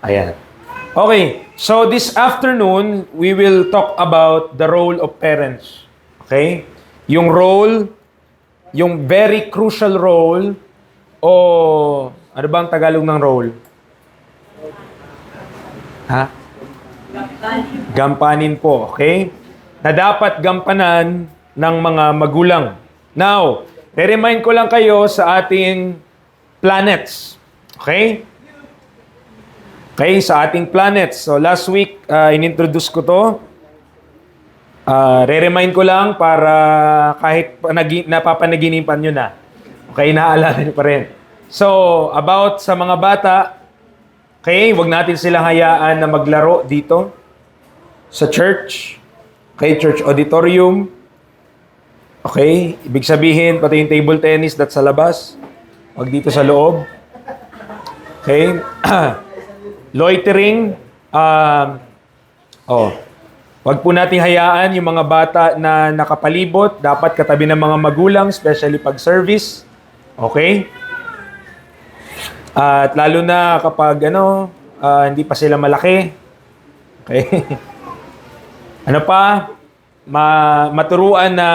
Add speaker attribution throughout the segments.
Speaker 1: Ayan. Okay, so this afternoon, we will talk about the role of parents. Okay? Yung role, yung very crucial role, o ano ba ang Tagalog ng role? Ha? Gampanin po, okay? Na dapat gampanan ng mga magulang. Now, re-remind ko lang kayo sa ating planets. Okay? Okay, sa ating planets. So last week, in-introduce ko to. Re-remind ko lang para kahit napapanaginipan nyo na. Okay, naaalala nyo pa rin. So, about sa mga bata, okay, wag natin silang hayaan na maglaro dito sa church. Okay, church auditorium. Okay, ibig sabihin, pati yung table tennis that's sa labas. Wag dito sa loob. Okay. Loitering. Wag po nating hayaan yung mga bata na nakapalibot. Dapat katabi ng mga magulang, especially pag service. Okay? At lalo na kapag hindi pa sila malaki. Okay? Ano pa? Maturuan na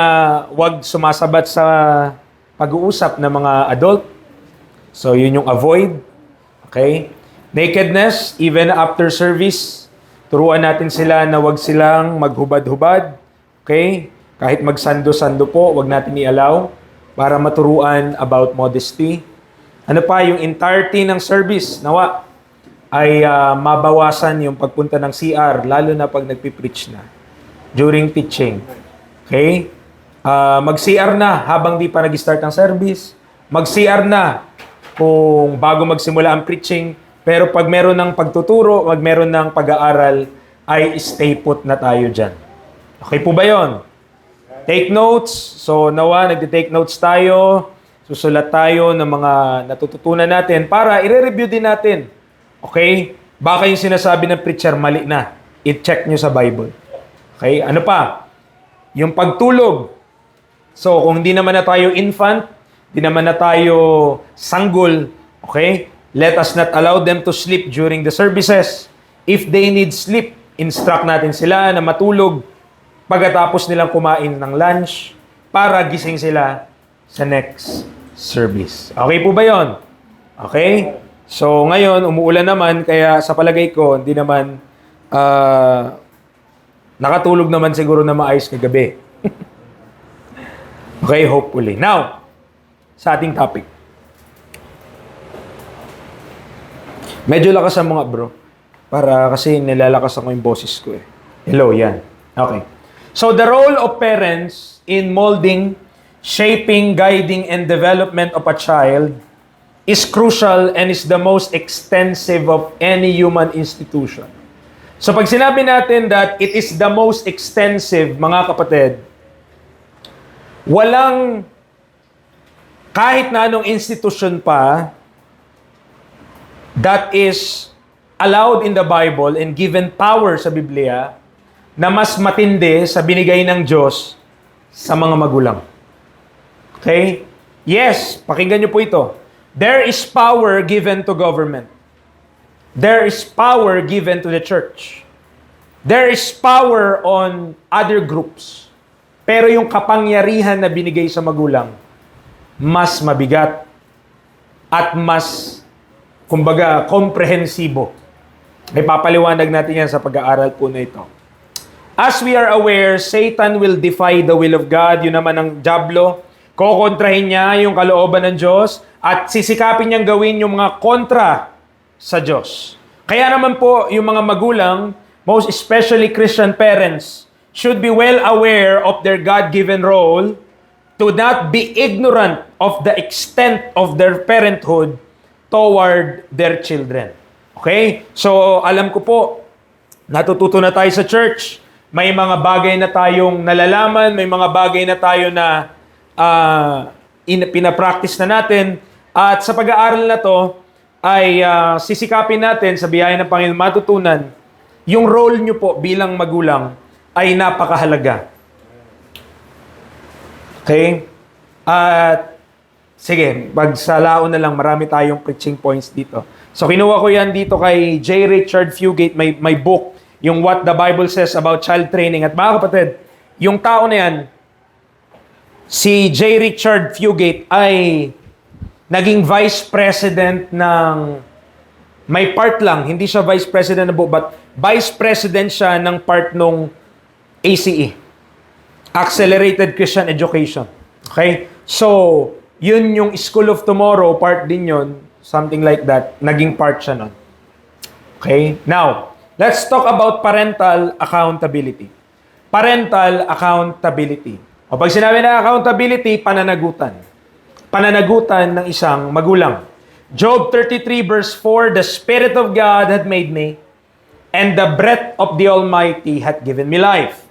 Speaker 1: wag sumasabat sa pag-uusap ng mga adult. So, yun yung avoid. Okay? Nakedness, even after service, turuan natin sila na wag silang maghubad-hubad. Okay? Kahit magsando-sando po, wag natin i-allow para maturuan about modesty. Ano pa, yung entirety ng service, nawa, ay mabawasan yung pagpunta ng CR, lalo na pag nagpipreach na, during teaching. Okay? Mag-CR na habang di pa nag-start ang service. Mag-CR na kung bago magsimula ang preaching. Pero pag meron ng pagtuturo, pag meron ng pag-aaral, ay stay put na tayo dyan. Okay po ba yon? Take notes. So, nawa, nagte-take notes tayo. Susulat tayo ng mga natututunan natin para i-review din natin. Okay? Baka yung sinasabi ng preacher, mali na. I-check nyo sa Bible. Okay? Ano pa? Yung pagtulog. So, kung hindi naman na tayo infant, hindi naman na tayo sanggol, okay? Let us not allow them to sleep during the services. If they need sleep, instruct natin sila na matulog pagkatapos nilang kumain ng lunch para gising sila sa next service. Okay po ba yon? Okay? So, ngayon, umuulan naman, kaya sa palagay ko, hindi naman nakatulog naman siguro na maayos kagabi. Okay, hopefully. Now, sa ating topic. Medyo lakas ang mga bro. Para kasi nilalakas ako yung boses ko eh. Hello, yan. Okay. So, the role of parents in molding, shaping, guiding, and development of a child is crucial and is the most extensive of any human institution. So, pag sinabi natin that it is the most extensive, mga kapatid, walang kahit na anong institution pa that is allowed in the Bible and given power sa Biblia na mas matindi sa binigay ng Diyos sa mga magulang. Okay? Yes, pakinggan niyo po ito. There is power given to government. There is power given to the church. There is power on other groups. Pero yung kapangyarihan na binigay sa magulang, mas mabigat at mas kumbaga, komprehensibo. May papaliwanag natin yan sa pag-aaral po na ito. As we are aware, Satan will defy the will of God. Yun naman ang dyablo. Kokontrahin niya yung kalooban ng Diyos at sisikapin niyang gawin yung mga kontra sa Diyos. Kaya naman po, yung mga magulang, most especially Christian parents, should be well aware of their God-given role to not be ignorant of the extent of their parenthood toward their children. Okay? So, alam ko po, natututo na tayo sa church. May mga bagay na tayong nalalaman, may mga bagay na tayo na pinapractice na natin. At sa pag-aaral na to, ay sisikapin natin sa biyaya ng Panginoon matutunan, yung role nyo po bilang magulang ay napakahalaga. Okay? At Sige, pagsalaon na lang, marami tayong preaching points dito. So kinuha ko yan dito kay J. Richard Fugate, may book, yung What the Bible Says About Child Training. At mga kapatid, yung tao na yan, si J. Richard Fugate ay naging vice president ng, may part lang, hindi siya vice president ng book, but vice president siya ng part nung ACE, Accelerated Christian Education. Okay? So, yun yung School of Tomorrow, part din yun, something like that, naging part siya nun. Okay? Now, let's talk about parental accountability. Parental accountability. O pag sinabi na accountability, pananagutan. Pananagutan ng isang magulang. Job 33 verse 4, "The Spirit of God hath made me, and the breath of the Almighty hath given me life."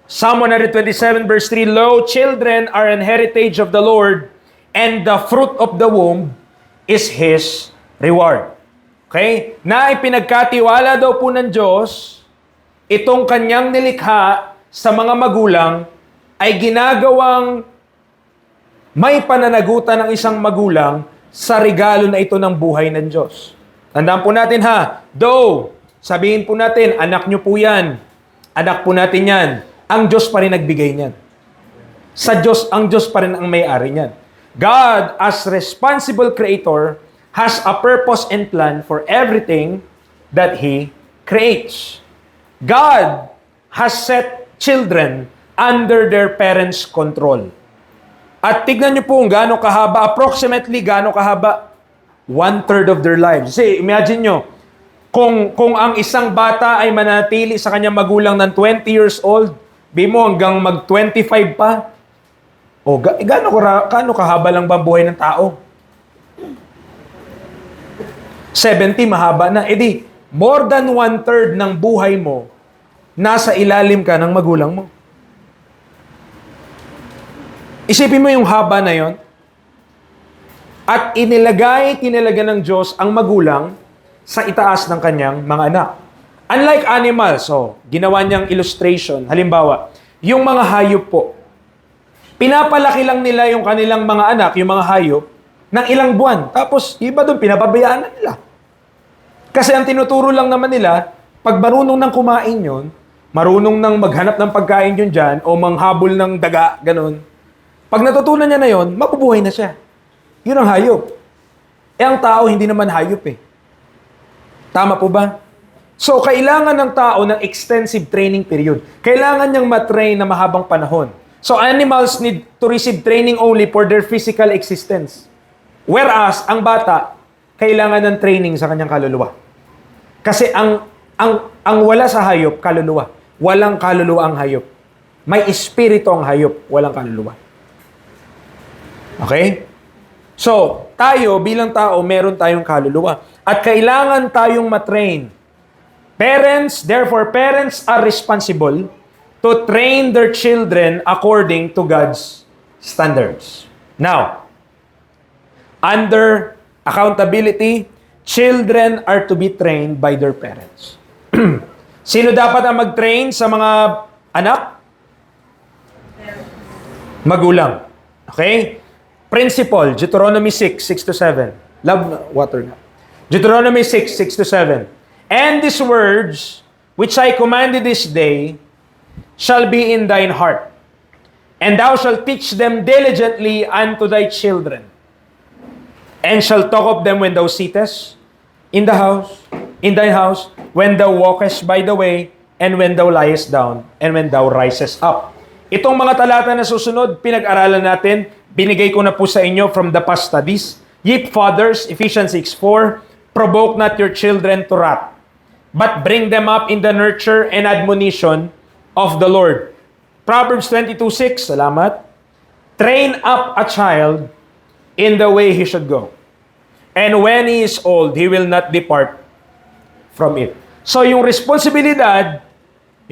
Speaker 1: Psalm 127 verse 3, "Lo, children are an heritage of the Lord, and the fruit of the womb is His reward." Okay? Na ipinagkatiwala daw po ng Diyos, itong kanyang nilikha sa mga magulang ay ginagawang may pananagutan ng isang magulang sa regalo na ito ng buhay ng Diyos. Tandaan po natin ha, though, sabihin po natin, anak nyo po yan, anak po natin yan, ang Diyos pa rin nagbigay niyan. Sa Diyos, ang Diyos pa rin ang may-ari niyan. God, as responsible creator, has a purpose and plan for everything that He creates. God has set children under their parents' control. At tignan nyo po kung gaano kahaba, approximately gaano kahaba, 1/3 of their lives. Kasi imagine nyo, kung ang isang bata ay manatili sa kanyang magulang ng 20 years old, mo hanggang mag-25 pa, gaano kahaba lang ba ang buhay ng tao? 70, mahaba na. E di, more than 1/3 ng buhay mo, nasa ilalim ka ng magulang mo. Isipin mo yung haba na yon. At tinalaga ng Diyos ang magulang sa itaas ng kanyang mga anak. Unlike animals, ginawa niyang illustration. Halimbawa, yung mga hayop po, pinapalaki lang nila yung kanilang mga anak, yung mga hayop, ng ilang buwan. Tapos, iba doon, pinapabayaan na nila. Kasi ang tinuturo lang naman nila, pag marunong nang kumain yun, marunong nang maghanap ng pagkain yun dyan, o manghabol ng daga, ganun. Pag natutunan niya na yon, mabubuhay na siya. Yun ang hayop. Ang tao, hindi naman hayop eh. Tama po ba? So, kailangan ng tao ng extensive training period. Kailangan niyang matrain na mahabang panahon. So, animals need to receive training only for their physical existence. Whereas, ang bata, kailangan ng training sa kanyang kaluluwa. Kasi ang wala sa hayop, kaluluwa. Walang kaluluwa ang hayop. May espiritu ang hayop, walang kaluluwa. Okay? So, tayo bilang tao, meron tayong kaluluwa. At kailangan tayong matrain. Therefore, parents are responsible to train their children according to God's standards. Now, under accountability, children are to be trained by their parents. Sino dapat ang mag-train sa mga anak? Magulang. Okay? Principle, Deuteronomy 6:6-7. Love water na. Deuteronomy 6:6-7. "And these words, which I commanded this day, shall be in thine heart, and thou shalt teach them diligently unto thy children, and shalt talk of them when thou sittest in thine house, when thou walkest by the way, and when thou liest down, and when thou risest up." Itong mga talata na susunod, pinag-aralan natin, binigay ko na po sa inyo from the past studies. "Ye fathers," Ephesians 6:4, "provoke not your children to wrath, but bring them up in the nurture and admonition of the Lord." Proverbs 22:6, salamat. "Train up a child in the way he should go, and when he is old, he will not depart from it." So yung responsibilidad,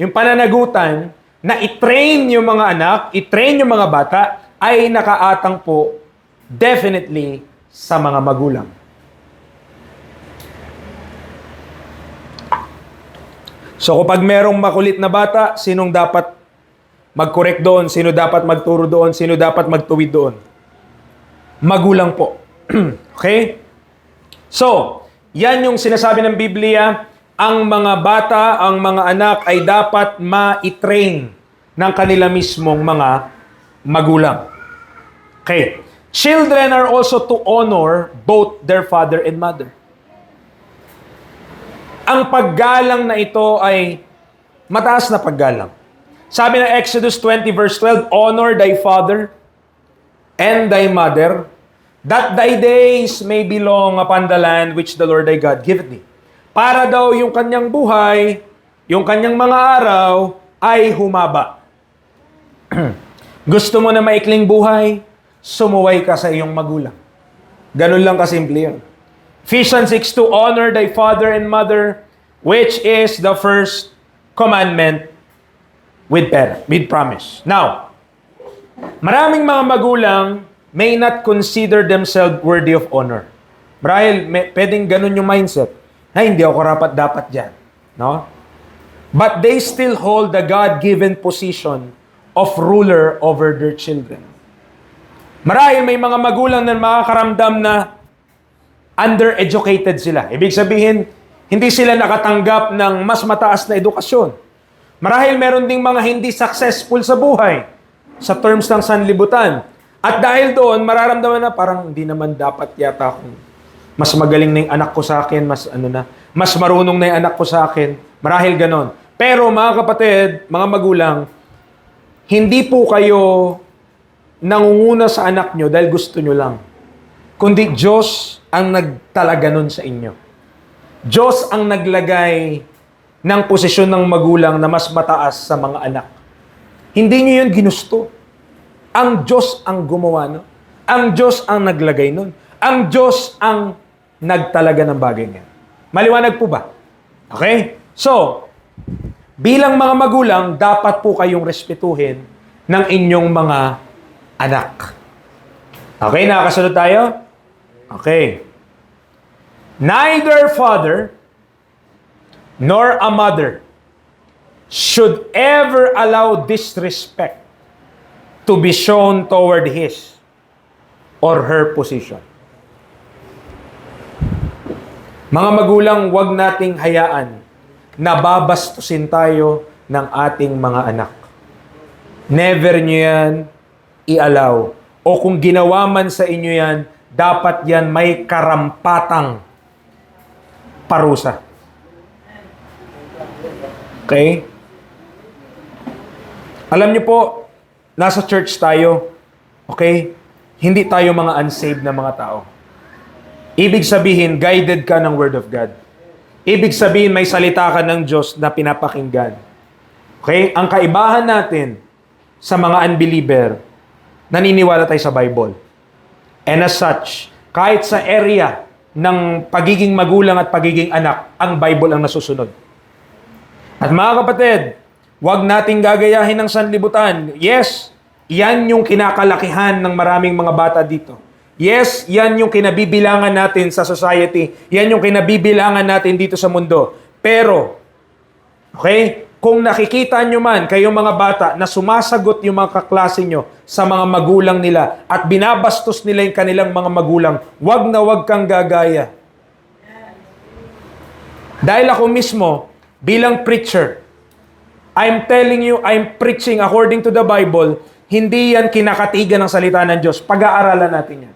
Speaker 1: yung pananagutan, na i-train yung mga anak, i-train yung mga bata, ay nakaatang po definitely sa mga magulang. So kapag merong makulit na bata, sinong dapat mag-correct doon? Sino dapat magturo doon? Sino dapat magtuwid doon? magulang po. Okay? So, yan yung sinasabi ng Biblia, ang mga bata, ang mga anak ay dapat ma-train ng kanila mismong mga magulang. Okay. Children are also to honor both their father and mother. Ang paggalang na ito ay mataas na paggalang. Sabi ng Exodus 20 verse 12, honor thy father and thy mother, that thy days may be long upon the land which the Lord thy God giveth thee. Para daw yung kanyang buhay, yung kanyang mga araw ay humaba. Gusto mo na maikling buhay, sumuway ka sa iyong magulang. Ganun lang kasimple yun. Ephesians 6:2, honor thy father and mother, which is the first commandment with promise. Now, maraming mga magulang may not consider themselves worthy of honor. Marahil, pwedeng ganun yung mindset. Na hindi ako dapat dyan. No? But they still hold the God-given position of ruler over their children. Marahil may mga magulang na makakaramdam na undereducated sila. Ibig sabihin, hindi sila nakatanggap ng mas mataas na edukasyon. Marahil meron ding mga hindi successful sa buhay sa terms ng sanlibutan. At dahil doon, mararamdaman na parang hindi naman dapat yata akong mas magaling na yung anak ko sa akin, mas marunong na yung anak ko sa akin. Marahil ganon. Pero mga kapatid, mga magulang, hindi po kayo nangunguna sa anak nyo dahil gusto nyo lang. Kundi Diyos ang nagtalaga nun sa inyo. Diyos ang naglagay ng posisyon ng magulang na mas mataas sa mga anak. Hindi nyo yun ginusto. Ang Diyos ang gumawa nun. Ang Diyos ang naglagay nun. Ang Diyos ang nagtalaga ng bagay niya. Maliwanag po ba? Okay? So, bilang mga magulang, dapat po kayong respetuhin ng inyong mga anak. Okay, nakakasunod tayo? Okay. Neither father nor a mother should ever allow disrespect to be shown toward his or her position. Mga magulang, huwag nating hayaan na babastusin tayo ng ating mga anak. Never nyo yan i-allow. O kung ginawa man sa inyo yan, dapat yan may karampatang parusa. Okay? Alam nyo po, nasa church tayo, okay? Hindi tayo mga unsaved na mga tao. Ibig sabihin, guided ka ng Word of God. Ibig sabihin, may salita ka ng Diyos na pinapakinggan. Okay? Ang kaibahan natin sa mga unbeliever, naniniwala tayo sa Bible. And as such, kahit sa area ng pagiging magulang at pagiging anak, ang Bible ang nasusunod. At mga kapatid, huwag nating gagayahin ng sanlibutan. Yes, yan yung kinakalakihan ng maraming mga bata dito. Yes, yan yung kinabibilangan natin sa society. Yan yung kinabibilangan natin dito sa mundo. Pero, okay, kung nakikita nyo man, kayong mga bata, na sumasagot yung mga kaklase nyo sa mga magulang nila at binabastos nila yung kanilang mga magulang, wag na wag kang gagaya. Dahil ako mismo, bilang preacher, I'm telling you, I'm preaching according to the Bible, hindi yan kinakatigan ng salita ng Diyos. Pag-aaralan natin yan.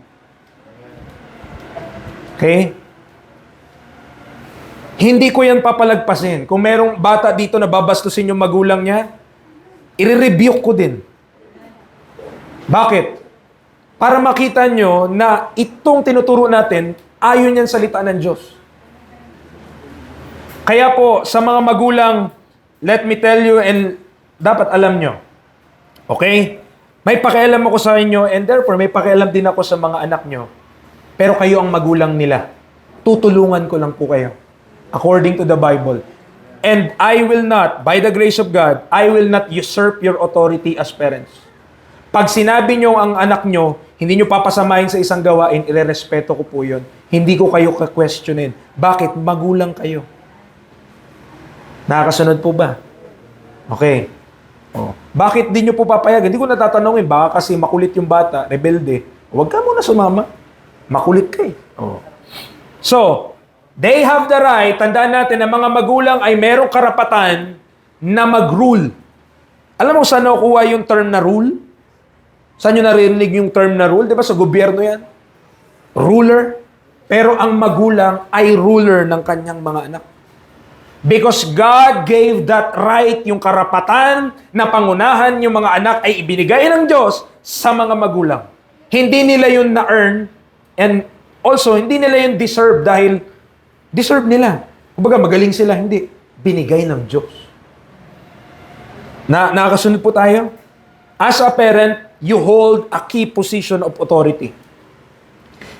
Speaker 1: Okay? Hindi ko yan papalagpasin. Kung merong bata dito na babastusin yung magulang niya, i-rebuke ko din. Bakit? Para makita nyo na itong tinuturo natin, ayon yan salita ng Diyos. Kaya po, sa mga magulang, let me tell you, and dapat alam nyo, okay? May pakialam ako sa inyo, and therefore, may pakialam din ako sa mga anak nyo. Pero kayo ang magulang nila. Tutulungan ko lang po kayo. According to the Bible. And I will not, by the grace of God, I will not usurp your authority as parents. Pag sinabi nyo ang anak nyo, hindi nyo papasamahin sa isang gawain, irerespeto ko po yun. Hindi ko kayo ka-questionin. Bakit? Magulang kayo. Nakakasunod po ba? Okay. Oh. Bakit di nyo po papayagan? Hindi ko natatanungin. Baka kasi makulit yung bata, rebelde. Huwag ka muna sumama. Makulit ka eh. Oh. So, they have the right, tandaan natin na mga magulang ay merong karapatan na mag-rule. Alam mo saan nakukuha yung term na rule? Saan nyo narinig yung term na rule? Di ba sa gobyerno yan? Ruler. Pero ang magulang ay ruler ng kanyang mga anak. Because God gave that right, yung karapatan na pangunahan yung mga anak ay ibinigay ng Diyos sa mga magulang. Hindi nila yun na-earn and also hindi nila yun deserve dahil deserve nila. Kumbaga magaling sila, hindi. Binigay ng Diyos. Nakakasunod po tayo? As a parent, you hold a key position of authority.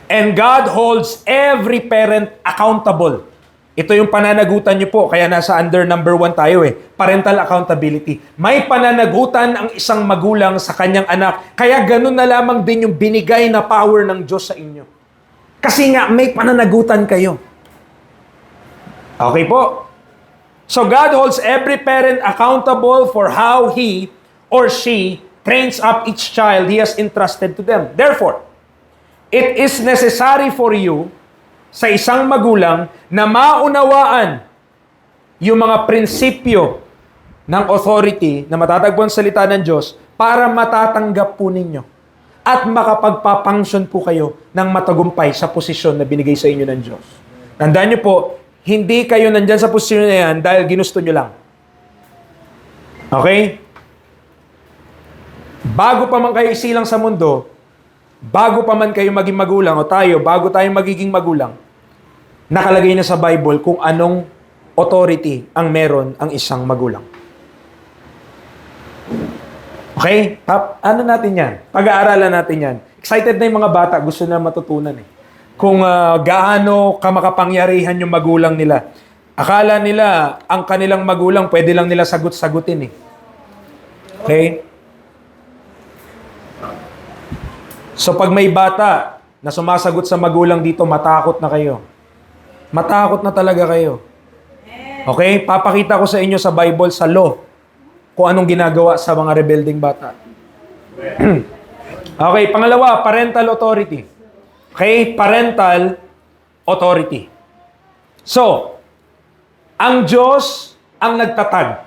Speaker 1: And God holds every parent accountable. Ito yung pananagutan niyo po, kaya nasa under number 1 tayo eh. Parental accountability. May pananagutan ang isang magulang sa kanyang anak, kaya ganun na lamang din yung binigay na power ng Diyos sa inyo. Kasi nga, may pananagutan kayo. Okay po? So God holds every parent accountable for how he or she trains up each child He has entrusted to them. Therefore, it is necessary for you sa isang magulang na maunawaan yung mga prinsipyo ng authority na matatagpuan sa salita ng Diyos para matatanggap po ninyo at makapagpapunction po kayo ng matagumpay sa posisyon na binigay sa inyo ng Diyos. Tandaan niyo po, hindi kayo nandyan sa posisyon na yan dahil ginusto nyo lang. Okay? Bago pa man kayo isilang sa mundo, bago pa man kayo maging magulang o tayo, bago tayo magiging magulang, nakalagay na sa Bible kung anong authority ang meron ang isang magulang. Okay? Ano natin yan? Pag-aaralan natin yan. Excited na yung mga bata, gusto na matutunan eh. Kung gaano kamakapangyarihan yung magulang nila. Akala nila, ang kanilang magulang, pwede lang nila sagot-sagutin eh. Okay? So pag may bata na sumasagot sa magulang dito, matakot na kayo. Matakot na talaga kayo. Okay? Papakita ko sa inyo sa Bible, sa law, kung anong ginagawa sa mga rebelding bata. Okay, pangalawa, parental authority. Okay? Parental authority. So, ang Diyos ang nagtatag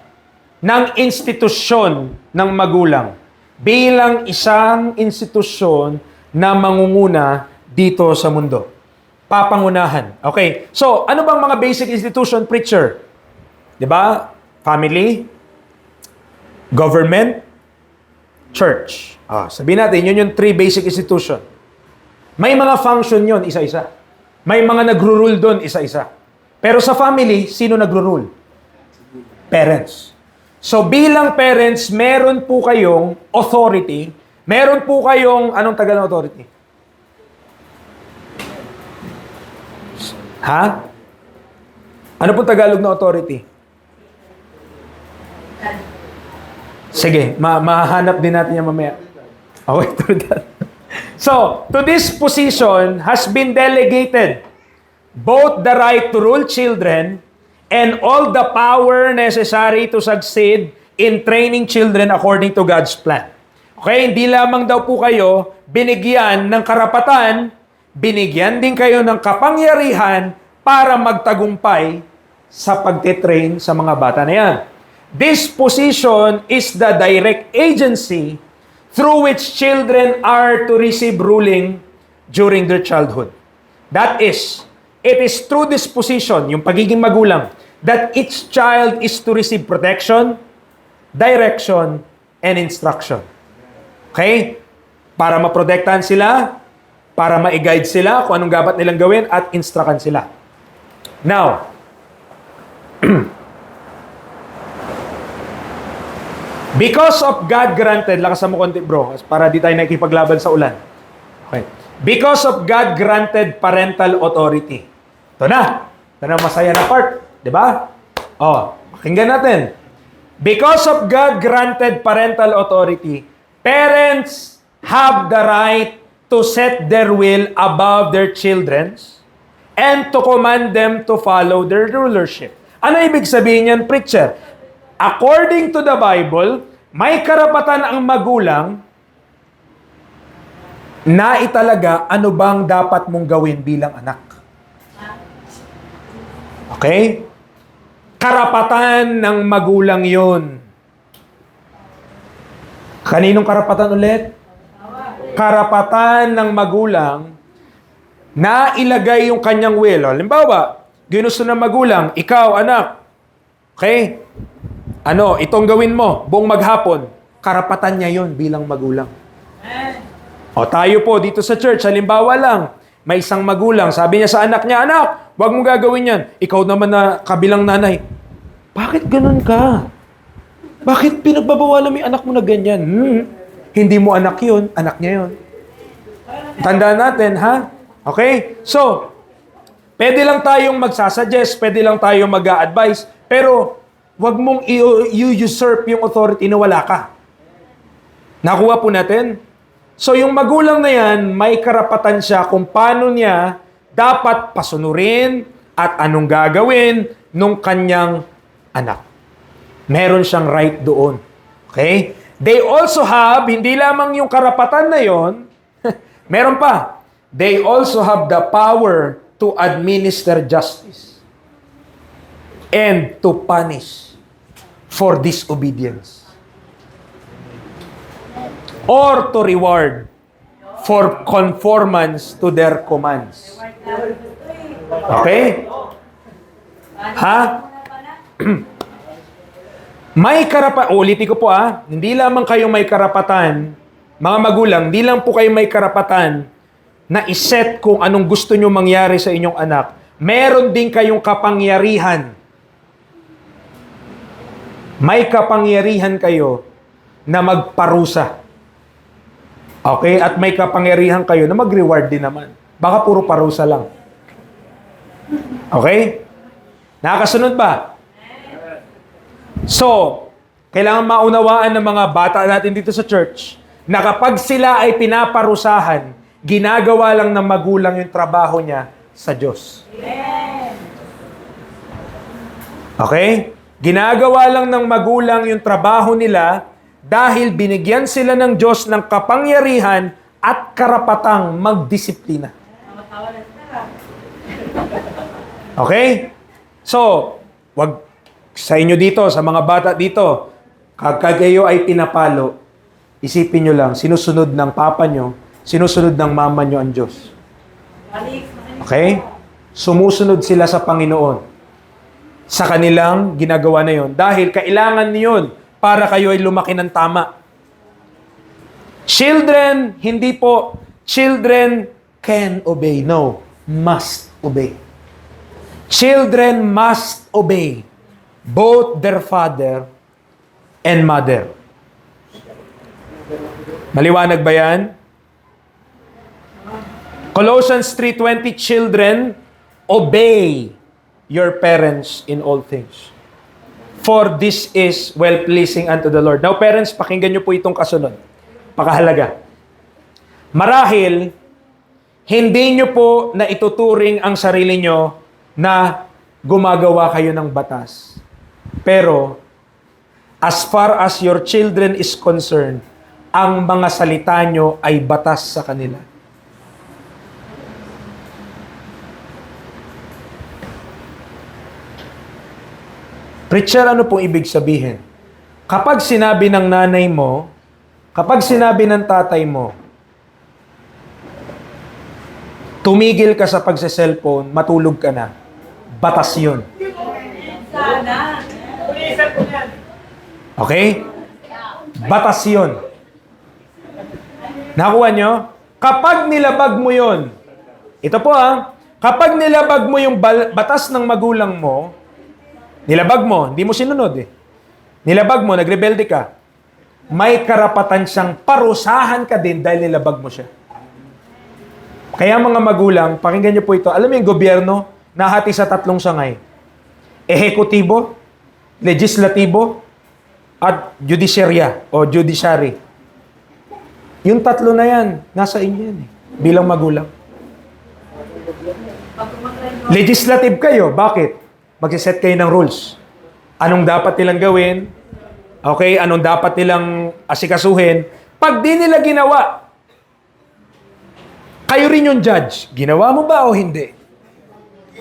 Speaker 1: ng institusyon ng magulang bilang isang institusyon na mangunguna dito sa mundo. Papangunahan. Okay. So, ano bang mga basic institution, preacher? 'Di ba? Family, government, church. Sabihin natin, yun yung 3 basic institution. May mga function yon isa-isa. May mga nagro-rule doon isa-isa. Pero sa family, sino nagro-rule? Parents. So bilang parents, meron po kayong authority. Meron po kayong, anong tagal ng authority? Ha? Ano po Tagalog ng authority? Sige, mahanap din natin yan mamaya. Okay, autoridad. So, to this position has been delegated both the right to rule children and all the power necessary to succeed in training children according to God's plan. Okay, hindi lamang daw po kayo binigyan ng karapatan, binigyan din kayo ng kapangyarihan para magtagumpay sa pagtitrain sa mga bata na yan. This position is the direct agency through which children are to receive ruling during their childhood. That is, it is through this position, yung pagiging magulang, that each child is to receive protection, direction, and instruction. Okay? Para maprotektahan sila, para ma-guide sila kung anong dapat nilang gawin at instrukan sila. Now, because of God-granted, lakas mo konti bro, para di tayo nakikipaglaban sa ulan. Okay. Because of God-granted parental authority. Ito na masaya na part. Diba? Pakinggan natin. Because of God-granted parental authority, parents have the right to set their will above their children's and to command them to follow their rulership. Ano ibig sabihin yan, preacher? According to the Bible, may karapatan ang magulang naitalaga ano bang dapat mong gawin bilang anak. Okay? Karapatan ng magulang yon. Kaninong karapatan ulit? Karapatan ng magulang na ilagay yung kanyang will. Halimbawa, ginusto ng magulang, ikaw, anak, okay? Itong gawin mo, buong maghapon. Karapatan niya yon bilang magulang. O tayo po dito sa church, halimbawa lang, may isang magulang, sabi niya sa anak niya, anak, wag mong gagawin yan. Ikaw naman na kabilang nanay, bakit ganun ka? Bakit pinagbabawalan mo yung anak mo na ganyan? Hindi mo anak yun, anak niya yun. Tandaan natin, ha? Okay? So, pwede lang tayong magsasuggest, pwede lang tayong mag-a-advise, pero wag mong i-usurp yung authority na wala ka. Nakuha po natin? So, yung magulang na yan, may karapatan siya kung paano niya dapat pasunurin at anong gagawin nung kanyang anak. Meron siyang right doon. Okay? They also have, hindi lamang yung karapatan na yon, meron pa. They also have the power to administer justice and to punish for disobedience or to reward for conformance to their commands. Okay? Ha? May karapatan, ulitin ko po hindi lamang kayo may karapatan, mga magulang, hindi lang po kayo may karapatan na iset kung anong gusto nyo mangyari sa inyong anak. Meron din kayong kapangyarihan. May kapangyarihan kayo na magparusa. Okay? At may kapangyarihan kayo na mag-reward din naman. Baka puro parusa lang. Okay? Nakakasunod ba? So, kailangan maunawaan ng mga bata natin dito sa church na kapag sila ay pinaparusahan, ginagawa lang ng magulang yung trabaho niya sa Diyos. Okay? Ginagawa lang ng magulang yung trabaho nila dahil binigyan sila ng Diyos ng kapangyarihan at karapatang magdisiplina. Okay? So, wag sa inyo dito, sa mga bata dito, kapag kayo ay pinapalo, isipin nyo lang, sinusunod ng papa nyo, sinusunod ng mama nyo ang Diyos. Okay? Sumusunod sila sa Panginoon sa kanilang ginagawa na yon. Dahil kailangan niyon para kayo ay lumaki ng tama. Children, hindi po, children can obey. No, must obey. Children must obey both their father and mother. Maliwanag ba yan? Colossians 3:20, children, obey your parents in all things. For this is well-pleasing unto the Lord. Now, parents, pakinggan nyo po itong kasunod. Pakahalaga. Marahil, hindi nyo po na ituturing ang sarili nyo na gumagawa kayo ng batas. Pero, as far as your children is concerned, ang mga salita nyo ay batas sa kanila. Preacher, ano pong ibig sabihin? Kapag sinabi ng nanay mo, kapag sinabi ng tatay mo, tumigil ka sa pagse-cellphone, matulog ka na, batas yun. Okay? Batas yun. Nakuha nyo? Kapag nilabag mo yun, ito po kapag nilabag mo yung batas ng magulang mo, nilabag mo, hindi mo sinunod nilabag mo, nagrebelde ka, may karapatan siyang parusahan ka din dahil nilabag mo siya. Kaya mga magulang, pakinggan niyo po ito, alam mo yung gobyerno, nahati sa 3 sangay. Ehekutibo, legislatibo, at judisarya o judiciary. Yung 3 na yan, nasa inyo yan bilang magulang. Legislative kayo, bakit? Magsiset kayo ng rules. Anong dapat nilang gawin? Okay, anong dapat nilang asikasuhin? Pag di nila ginawa, Kayo rin yung judge. Ginawa mo ba o hindi?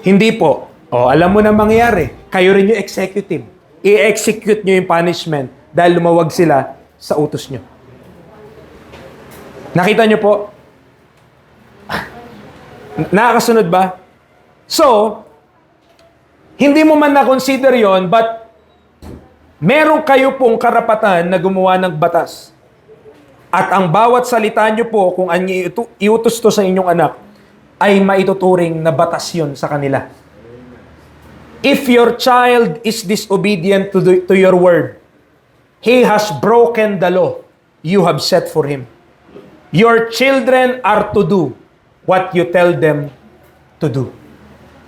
Speaker 1: Hindi po. O, alam mo na mangyayari. Kayo rin yung executive. I-execute nyo yung punishment dahil lumawag sila sa utos nyo. Nakita nyo po? Nakakasunod ba? So, hindi mo man na-consider yon, but meron kayo pong karapatan na gumawa ng batas. At ang bawat salita nyo po, kung iutos to sa inyong anak, ay maituturing na batas yun sa kanila. If your child is disobedient to your word, he has broken the law you have set for him. Your children are to do what you tell them to do.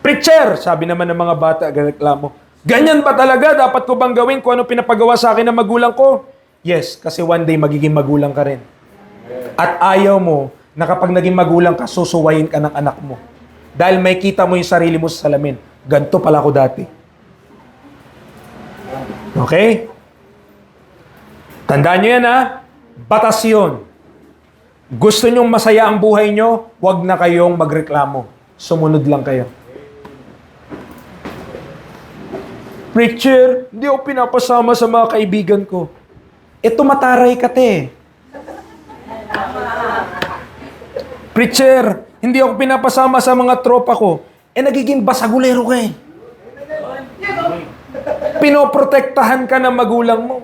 Speaker 1: Preacher, sabi naman ng mga bata, reklamo. Ganyan ba talaga? Dapat ko bang gawin kung ano pinapagawa sa akin ng magulang ko? Yes, kasi one day magiging magulang ka rin. At ayaw mo na kapag naging magulang ka, susuwayin ka ng anak mo. Dahil may kita mo yung sarili mo sa salamin. Ganto pala ako dati. Okay? Tandaan nyo yan ha. Batas yun. Gusto nyong masaya ang buhay nyo, huwag na kayong magreklamo. Sumunod lang kayo. Preacher, hindi ako pinapasama sa mga kaibigan ko. Mataray ka te. Preacher, hindi ako pinapasama sa mga tropa ko. Nagiging basagulero ka eh. Pinoprotektahan ka ng magulang mo.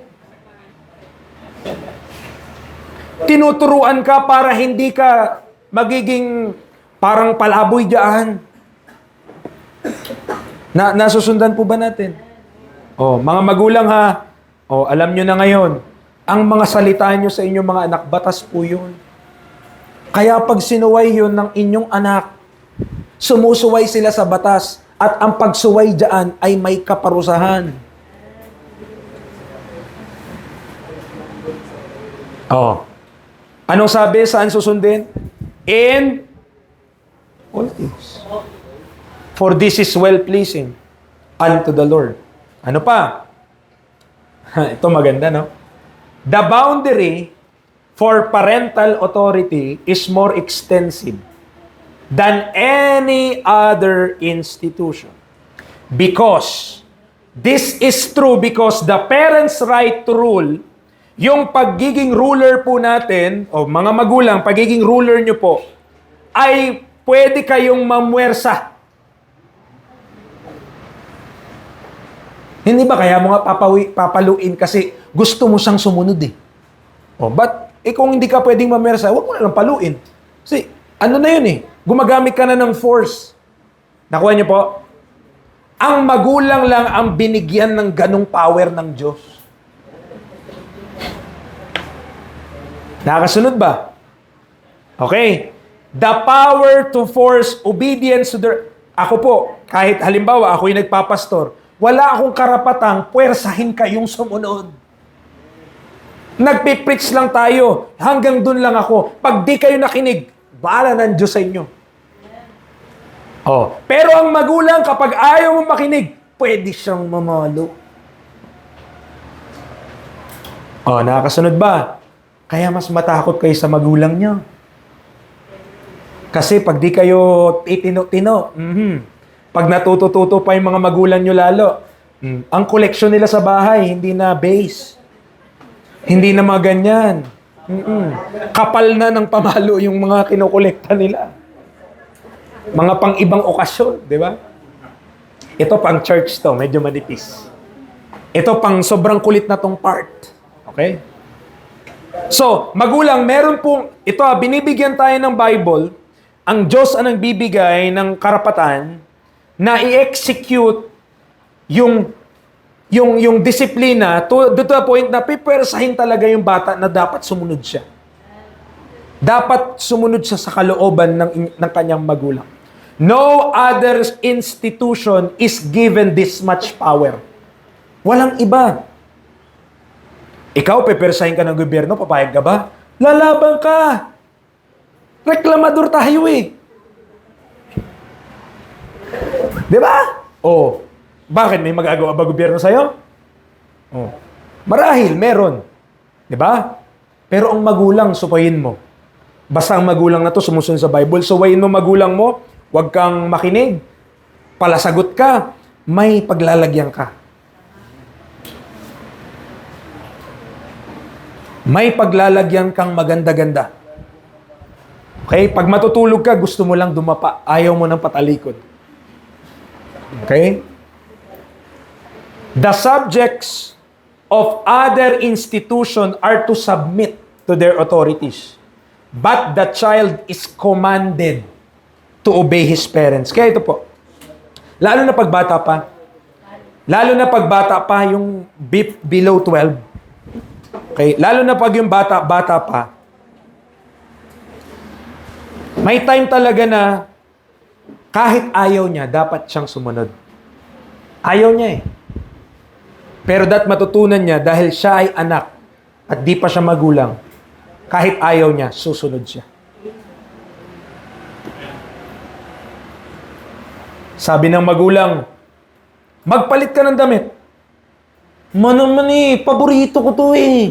Speaker 1: Tinuturuan ka para hindi ka magiging parang palaboy dyan. Nasusundan po ba natin? Mga magulang ha. Alam nyo na ngayon, ang mga salita nyo sa inyong mga anak, batas po yun. Kaya pag sinuway yun ng inyong anak, sumusuway sila sa batas. At ang pagsuway dyan ay may kaparusahan. Anong sabi? Saan susundin? In all things. For this is well-pleasing unto the Lord. Ano pa? Ito maganda, no? The boundary for parental authority is more extensive than any other institution. Because, this is true because the parents' right to rule, yung pagiging ruler po natin, mga magulang, pagiging ruler nyo po, ay pwede kayong mamwersa. Hindi ba kaya mo nga papaluin kasi gusto mo siyang sumunod eh. But kung hindi ka pwedeng mamwersa, huwag mo na lang paluin. Kasi ano na yun eh, gumagamit ka na ng force. Nakuha niyo po? Ang magulang lang ang binigyan ng ganong power ng Diyos. Nakakasunod ba? Okay. The power to force obedience to the... Ako po, kahit halimbawa ako yung nagpapastor, wala akong karapatang puwersahin kayong sumunod. Nagpipreach lang tayo. Hanggang dun lang ako. Pag di kayo nakinig, bahala ng Diyos sa inyo. Pero ang magulang, kapag ayaw mo makinig, pwede siyang mamalo. Nakakasunod ba? Kaya mas matakot kayo sa magulang niyo. Kasi pag di kayo titino-tino, pag natututo pa yung mga magulang nyo lalo, ang koleksyon nila sa bahay, hindi na base. Hindi na mga ganyan. Kapal na ng pamalo yung mga kinokolekta nila. Mga pang ibang okasyon, di ba? Ito pang church to, medyo manipis. Ito pang sobrang kulit na tong part. Okay? So, magulang, meron pong, binibigyan tayo ng Bible, ang Diyos ang nagbibigay ng karapatan na i-execute yung disiplina to the point na pipersahin talaga yung bata na dapat sumunod siya. Dapat sumunod siya sa kalooban ng kanyang magulang. No other institution is given this much power. Walang iba. Ikaw, pepersahin ka ng gobyerno, papayag ka ba? Lalaban ka! Reklamador tayo eh. Di ba? Bakit? May magagawa ba gobyerno sa'yo? Marahil, meron. Di ba? Pero ang magulang, supayin mo. Basta ang magulang na to sumusunod sa Bible. So, wayin mo magulang mo, huwag kang makinig. Palasagot ka, may paglalagyan ka. May paglalagyan kang maganda-ganda. Okay? Pag matutulog ka, gusto mo lang dumapa. Ayaw mo ng patalikod. Okay? The subjects of other institution are to submit to their authorities. But the child is commanded to obey his parents. Kaya ito po, lalo na pagbata pa, yung below 12, okay, lalo na pag yung bata pa, may time talaga na kahit ayaw niya, dapat siyang sumunod. Ayaw niya eh. Pero matutunan niya dahil siya ay anak at di pa siya magulang. Kahit ayaw niya, susunod siya. Sabi ng magulang, magpalit ka ng damit. Manaman eh, paborito ko to eh.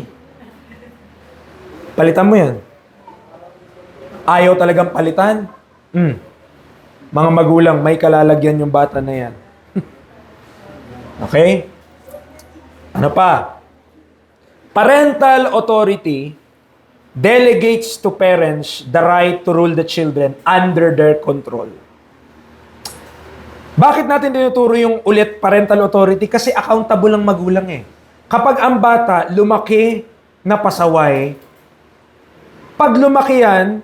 Speaker 1: Palitan mo yan. Ayaw talagang palitan? Mga magulang, may kalalagyan yung bata na yan. Okay? Ano pa? Parental authority delegates to parents the right to rule the children under their control. Bakit natin tinuturo yung ulit parental authority? Kasi accountable ang magulang eh. Kapag ang bata lumaki na pasaway, pag lumaki yan,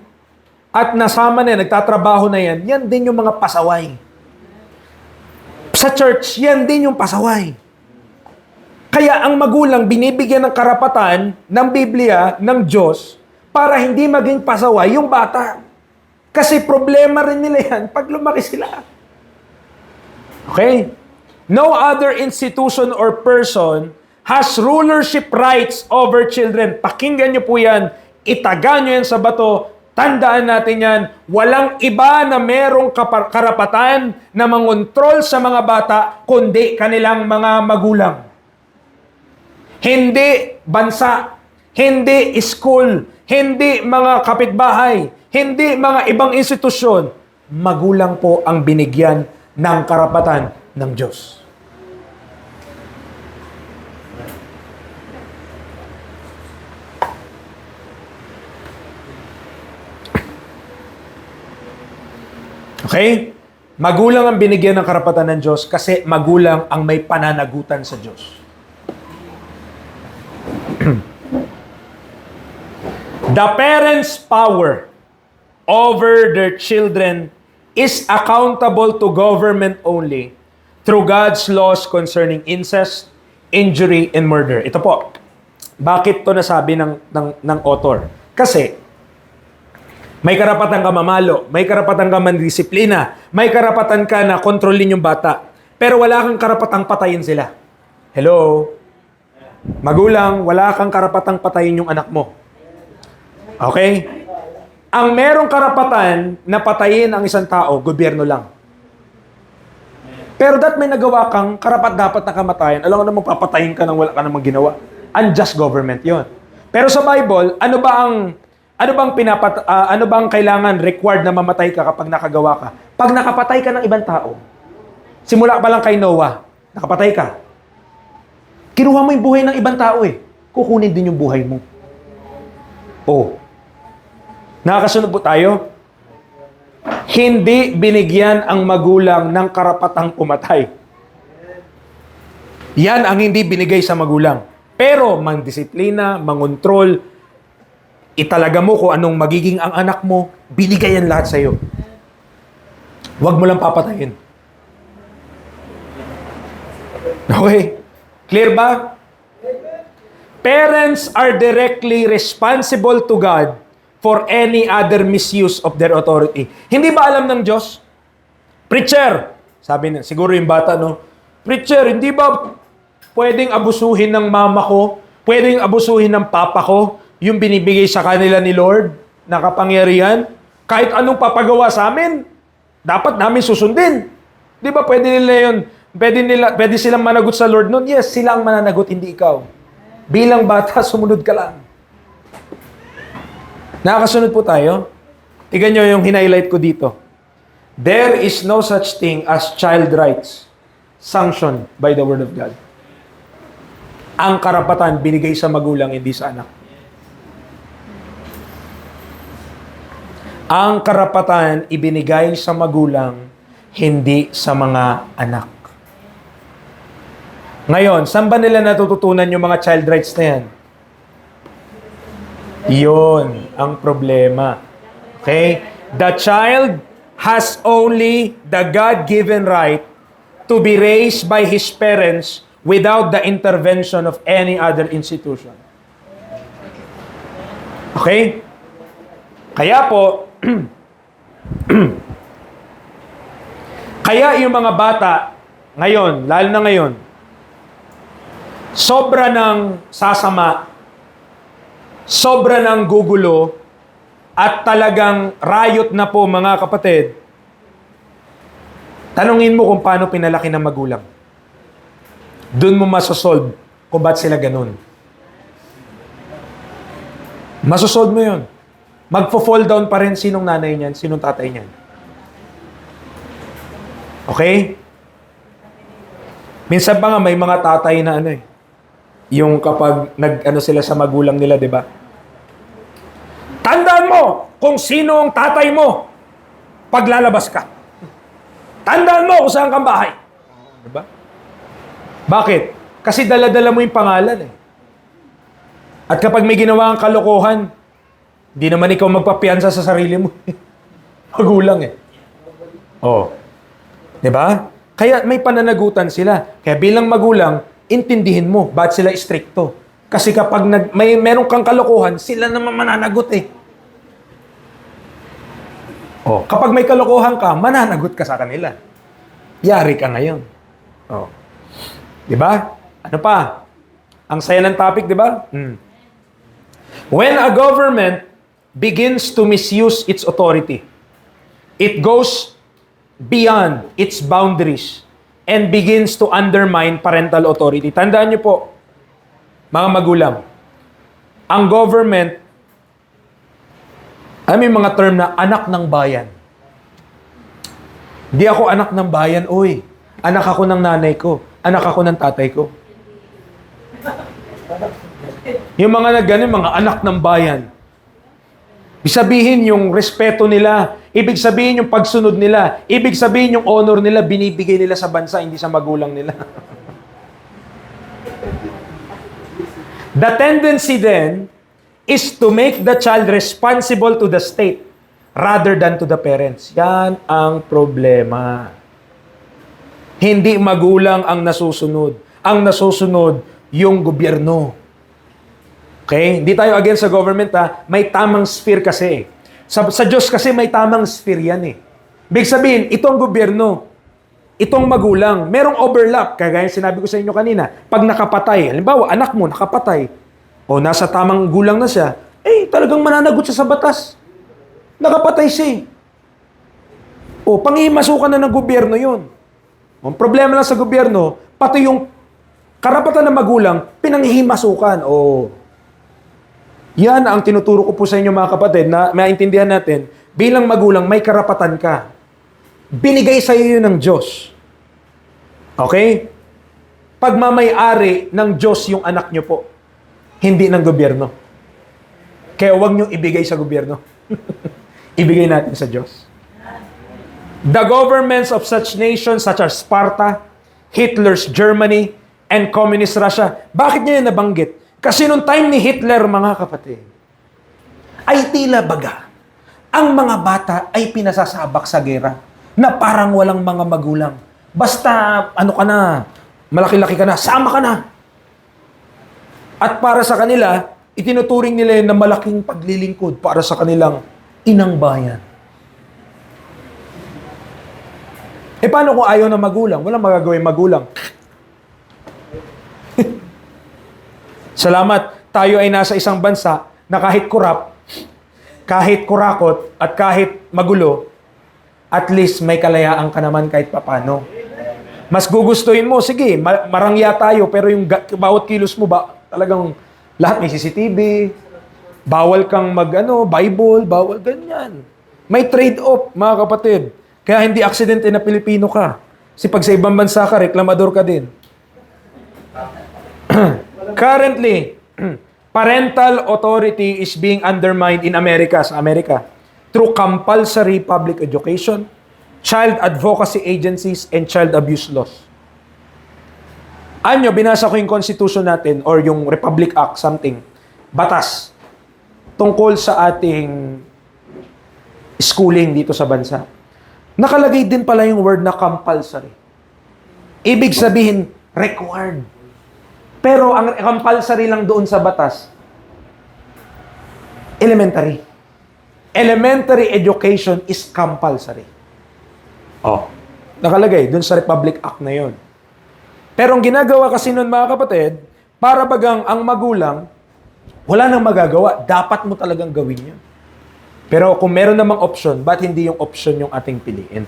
Speaker 1: at nasama na yan, nagtatrabaho na yan, yan din yung mga pasaway. Sa church, yan din yung pasaway. Kaya ang magulang binibigyan ng karapatan ng Biblia, ng Diyos, para hindi maging pasaway yung bata. Kasi problema rin nila yan pag lumaki sila. Okay? No other institution or person has rulership rights over children. Pakinggan nyo po yan. Itaga nyo yan sa bato. Tandaan natin yan. Walang iba na merong karapatan na mangontrol sa mga bata kundi kanilang mga magulang. Hindi bansa, hindi school, hindi mga kapitbahay, hindi mga ibang institusyon. Magulang po ang binigyan ng karapatan ng Diyos. Okay? Magulang ang binigyan ng karapatan ng Diyos kasi magulang ang may pananagutan sa Diyos. The parents' power over their children is accountable to government only through God's laws concerning incest, injury, and murder. Ito po. Bakit to nasabi ng author? Kasi may karapatan ka mamalo, may karapatan ka mandisiplina, may karapatan ka na kontrolin yung bata, pero wala kang karapatang patayin sila. Hello? Magulang, wala kang karapatang patayin yung anak mo. Okay? Ang merong karapatan na patayin ang isang tao, gobyerno lang. Pero may nagawa kang karapat-dapat na kamatayan, alam mo na magpapatayin ka nang wala ka namang ginawa. Unjust government yon. Pero sa Bible, ano bang kailangan required na mamatay ka kapag nakagawa ka? Pag nakapatay ka ng ibang tao, simula pa lang kay Noah, nakapatay ka. Kinuha mo yung buhay ng ibang tao eh. Kukunin din yung buhay mo. Oh. Nakakasunod po tayo? Hindi binigyan ang magulang ng karapatang pumatay. Yan ang hindi binigay sa magulang. Pero mandisiplina, mangontrol, italaga mo kung anong magiging ang anak mo, binigay yan lahat sa'yo. Huwag mo lang papatayin. Okay? Clear ba? Parents are directly responsible to God for any other misuse of their authority. Hindi ba alam ng Diyos? Preacher! Sabi na, siguro yung bata, no? Preacher, hindi ba pwedeng abusuhin ng mama ko? Pwedeng abusuhin ng papa ko? Yung binibigay sa kanila ni Lord na kapangyarihan? Kahit anong papagawa sa amin, dapat namin susundin. Di ba pwede nila yun? Pwede silang managot sa Lord nun? Yes, sila ang mananagot, hindi ikaw. Bilang bata, sumunod ka lang. Nakakasunod po tayo. Tignan nyo yung hinighlight ko dito. There is no such thing as child rights sanctioned by the Word of God. Ang karapatan binigay sa magulang, hindi sa anak. Ang karapatan ibinigay sa magulang, hindi sa mga anak. Ngayon, saan ba nila natututunan yung mga child rights na yan? Yun ang problema. Okay? The child has only the God-given right to be raised by his parents without the intervention of any other institution. Okay? Kaya po, kaya yung mga bata ngayon, lalo na ngayon, sobra ng sasama, sobra ng gugulo, at talagang riot na po mga kapatid, tanungin mo kung paano pinalaki ng magulang. Doon mo masosolve kung ba't sila ganun. Masosolve mo yun. Magpo-fall down pa rin sinong nanay niyan, sinong tatay niyan. Okay? Minsan pa nga may mga tatay na yung kapag nag-ano sila sa magulang nila, di ba? Tandaan mo kung sino ang tatay mo paglalabas ka. Tandaan mo kung saan kang bahay. Di ba? Bakit? Kasi dala-dala mo yung pangalan At kapag may ginawa kang kalokohan, hindi naman ikaw magpapiyansa sa sarili mo. Magulang Oh. Di ba? Kaya may pananagutan sila. Kaya bilang magulang, intindihin mo ba't sila stricto. Kasi kapag meron kang kalokohan, sila naman mananagot Oh, kapag may kalokohan ka, mananagot ka sa kanila. Yari ka ngayon. Oh. 'Di ba? Ano pa? Ang saya ng topic, 'di ba? When a government begins to misuse its authority, it goes beyond its boundaries and begins to undermine parental authority. Tandaan niyo po, mga magulang, ang government, may mga term na anak ng bayan. Hindi ako anak ng bayan, oy. Anak ako ng nanay ko. Anak ako ng tatay ko. Yung mga mga anak ng bayan. Ibig sabihin yung respeto nila, ibig sabihin yung pagsunod nila, ibig sabihin yung honor nila, binibigay nila sa bansa, hindi sa magulang nila. The tendency then is to make the child responsible to the state rather than to the parents. Yan ang problema. Hindi magulang ang nasusunod. Ang nasusunod, yung gobyerno. Okay? Hindi tayo against sa government May tamang sphere kasi Sa Diyos kasi may tamang sphere yan Ibig sabihin, itong gobyerno, itong magulang, merong overlap. Kagaya sinabi ko sa inyo kanina, pag nakapatay, halimbawa, anak mo nakapatay, o nasa tamang gulang na siya, talagang mananagot siya sa batas. Nakapatay siya O, panghihimasukan na ng gobyerno yun. Ang problema lang sa gobyerno, pati yung karapatan ng magulang, pinanghihimasukan. O, yan ang tinuturo ko po sa inyo mga kapatid, na maintindihan natin, bilang magulang, may karapatan ka. Binigay sa iyo ng Diyos. Okay? Pagmamay-ari ng Diyos yung anak nyo po. Hindi ng gobyerno. Kaya huwag nyo ibigay sa gobyerno. Ibigay natin sa Diyos. The governments of such nations such as Sparta, Hitler's Germany, and Communist Russia. Bakit niya yan nabanggit? Kasi nung time ni Hitler, mga kapatid, ay tila baga, ang mga bata ay pinasasabak sa gera na parang walang mga magulang. Basta, malaki-laki ka na, sama ka na. At para sa kanila, itinuturing nila yun na malaking paglilingkod para sa kanilang inang bayan. Paano kung ayaw ng magulang? Walang magagawin magulang. Salamat, tayo ay nasa isang bansa na kahit kurap, kahit kurakot, at kahit magulo, at least may kalayaan ka naman kahit papano. Mas gugustuhin mo, sige, marangya tayo, pero yung bawat kilos mo ba, talagang lahat may CCTV, Bawal kang Bible, bawal ganyan. May trade-off, mga kapatid. Kaya hindi aksidente na Pilipino ka. Kasi pag sa ibang bansa ka, reklamador ka din. Currently, parental authority is being undermined in America, sa Amerika, through compulsory public education, child advocacy agencies, and child abuse laws. Binasa ko yung Constitution natin or yung Republic Act, something, batas, tungkol sa ating schooling dito sa bansa. Nakalagay din pala yung word na compulsory. Ibig sabihin, required. Pero ang compulsory lang doon sa batas, elementary. Elementary education is compulsory. Nakalagay doon sa Republic Act na yon. Pero ang ginagawa kasi nun, mga kapatid, para bagang ang magulang, wala nang magagawa. Dapat mo talagang gawin yun. Pero kung meron namang option, ba't hindi yung option yung ating piliin?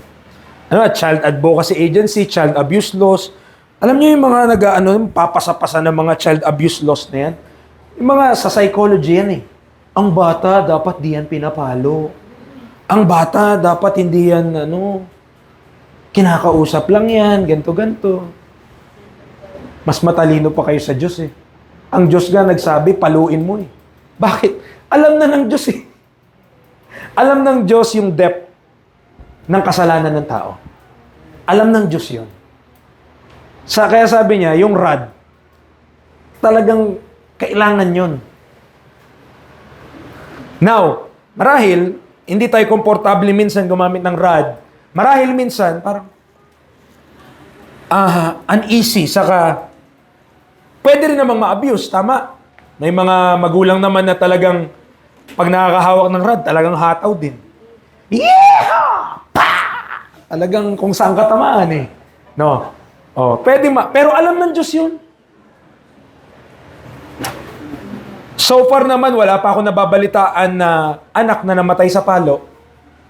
Speaker 1: Child advocacy agency, child abuse laws. Alam niyo yung mga papasa-pasa ng mga child abuse laws na yan? Yung mga sa psychology yan eh. Ang bata, dapat di yan pinapalo. Ang bata, dapat hindi yan, kinakausap lang yan, ganto-ganto. Mas matalino pa kayo sa Diyos eh. Ang Diyos nga nagsabi, paluin mo eh. Bakit? Alam na ng Diyos eh. Alam ng Diyos yung depth ng kasalanan ng tao. Alam ng Diyos yun. Kaya sabi niya, yung rod, talagang kailangan yun. Now, marahil, hindi tayo komportable minsan gumamit ng rod. Marahil minsan, parang, uneasy, saka, pwede rin namang ma-abuse, tama. May mga magulang naman na talagang, pag nakakahawak ng rod, talagang hataw din. Yeah! Talagang kung saan ka tamaan eh. No? Pwede pero alam ng Diyos yun. So far naman, wala pa ako nababalitaan na anak na namatay sa palo.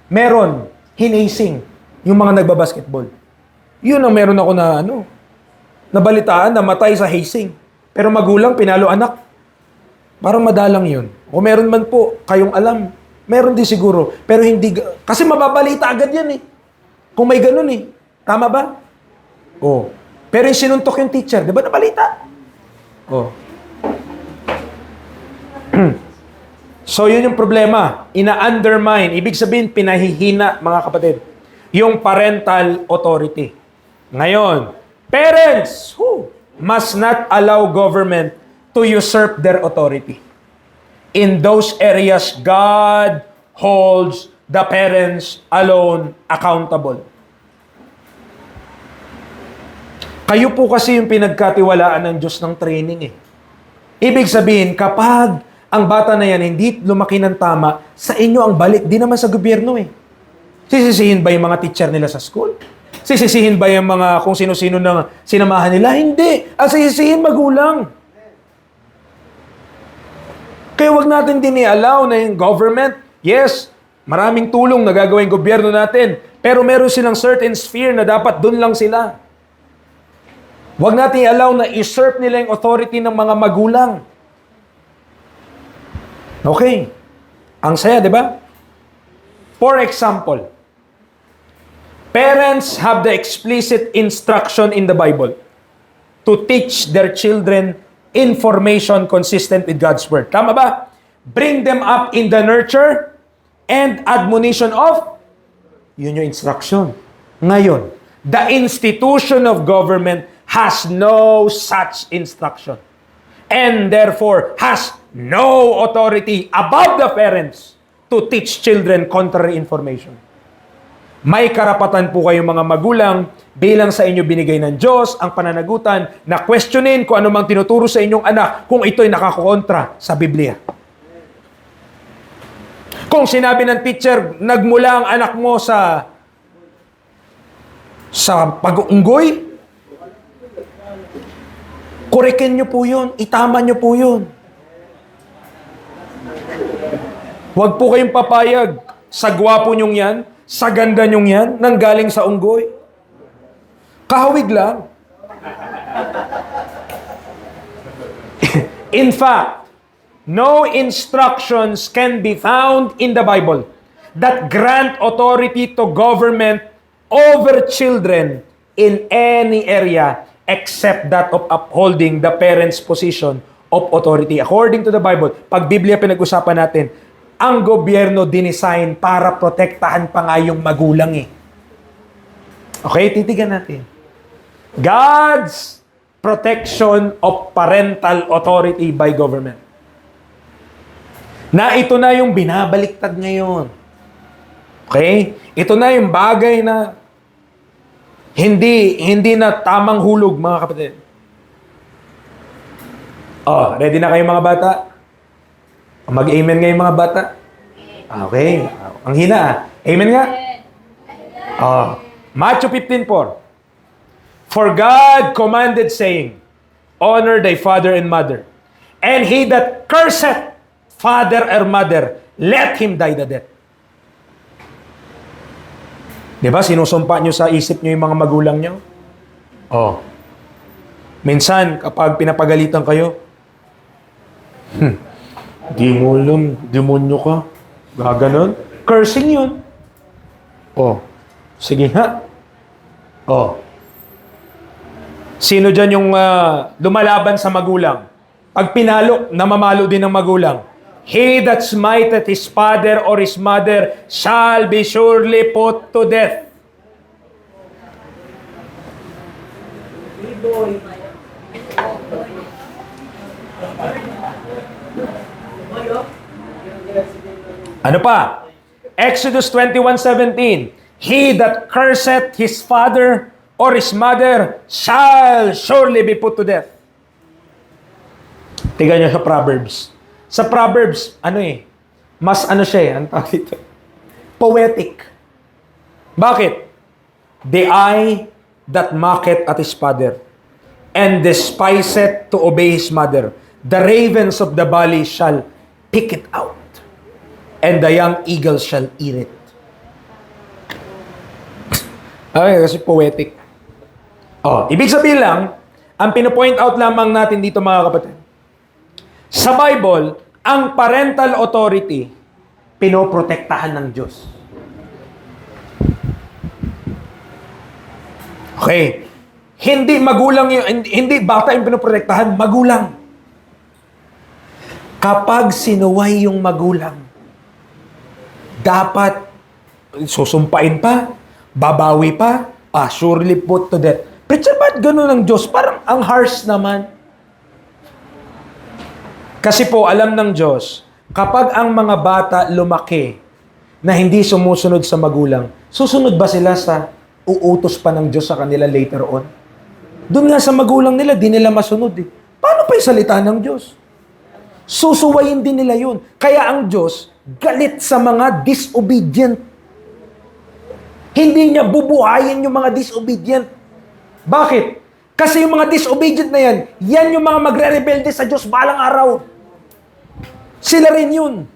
Speaker 1: Meron, hinasing, yung mga nagbabasketball. Yun ang meron ako na nabalitaan, namatay sa hazing. Pero magulang, pinalo anak. Parang madalang yun. O meron man po, kayong alam. Meron din siguro. Pero hindi, kasi mababalita agad yan eh. Kung may ganun eh. Tama ba? Pero yung sinuntok yung teacher, di ba nabalita? So yun yung problema. Ina-undermine. Ibig sabihin, pinahihina, mga kapatid, yung parental authority. Ngayon, parents must not allow government to usurp their authority. In those areas, God holds the parents alone accountable. Kayo po kasi yung pinagkatiwalaan ng Diyos ng training eh. Ibig sabihin, kapag ang bata na yan hindi lumaki ng tama, sa inyo ang balik. Di naman sa gobyerno eh. Sisisihin ba yung mga teacher nila sa school? Sisisihin ba yung mga kung sino-sino na sinamahan nila? Hindi. Ang sisisihin, magulang. Kaya wag natin din i-allow na yung government, yes, maraming tulong na gagawin gobyerno natin, pero meron silang certain sphere na dapat dun lang sila. Wag natin i-allow na usurp nila yung authority ng mga magulang. Okay. Ang saya, di ba? For example, parents have the explicit instruction in the Bible to teach their children information consistent with God's Word. Tama ba? Bring them up in the nurture and admonition of, yun yung instruction. Ngayon, the institution of government has no such instruction and therefore has no authority above the parents to teach children contrary information. May karapatan po kayong mga magulang bilang sa inyo binigay ng Diyos ang pananagutan na questionin kung ano mang tinuturo sa inyong anak kung ito'y nakakontra sa Biblia. Kung sinabi ng teacher, nagmula ang anak mo sa pag-unggoy, korekin nyo po yun, itama nyo po yun. Huwag po kayong papayag sa gwapo nyong yan, sa ganda nyong yan, nang galing sa unggoy. Kahawig lang. In fact, no instructions can be found in the Bible that grant authority to government over children in any area except that of upholding the parent's position of authority. According to the Bible, pag Biblia pinag-usapan natin, ang gobyerno dinesign para protektahan pa nga yung magulang eh. Okay, titigan natin. God's protection of parental authority by government. Na ito na yung binabaliktad ngayon. Okay? Ito na yung bagay na hindi na tamang hulog, mga kapatid. Oh, ready na kayo mga bata? Mag-amen ngayon mga bata? Okay. Ang hina ah. Amen nga? Oh. Matthew 15:4. For God commanded saying, honor thy father and mother, and he that curseth father or mother, let him die the death. Diba? Sinusumpa nyo sa isip nyo yung mga magulang nyo? Oh. Minsan, kapag pinapagalitan kayo, di mo alam, demonyo ka. Gaganon. Cursing yun. Oh. Sige ha. Oh. Sino dyan yung lumalaban sa magulang? Pag pinalo, namamalo din ng magulang. He that smiteth his father or his mother shall be surely put to death. Ano pa? Exodus 21:17. He that curseth his father or his mother shall surely be put to death. Tingnan nyo sa Proverbs. Sa Proverbs, mas siya eh, ang tawag dito? Poetic. Bakit? The eye that mocketh at his father, and despiseth to obey his mother, the ravens of the valley shall pick it out, and the young eagle shall eat it. Kasi poetic. Ibig sabihin lang, ang pinopoint out lamang natin dito mga kapatid, sa Bible, ang parental authority, pinoprotektahan ng Diyos. Okay. Hindi magulang hindi bata yung pinoprotektahan, magulang. Kapag sinuway yung magulang, dapat susumpain pa, babawi pa, surely put to death. Preacher, ba't ganun ang Diyos? Parang ang harsh naman. Kasi po, alam ng Diyos, kapag ang mga bata lumaki na hindi sumusunod sa magulang, susunod ba sila sa uutos pa ng Diyos sa kanila later on? Doon nga sa magulang nila, di nila masunod eh. Paano pa yung salita ng Diyos? Susuwayin din nila yun. Kaya ang Diyos, galit sa mga disobedient. Hindi niya bubuhayin yung mga disobedient. Bakit? Kasi yung mga disobedient na yan yung mga magre-rebelde sa Diyos balang araw. Sila rin yun.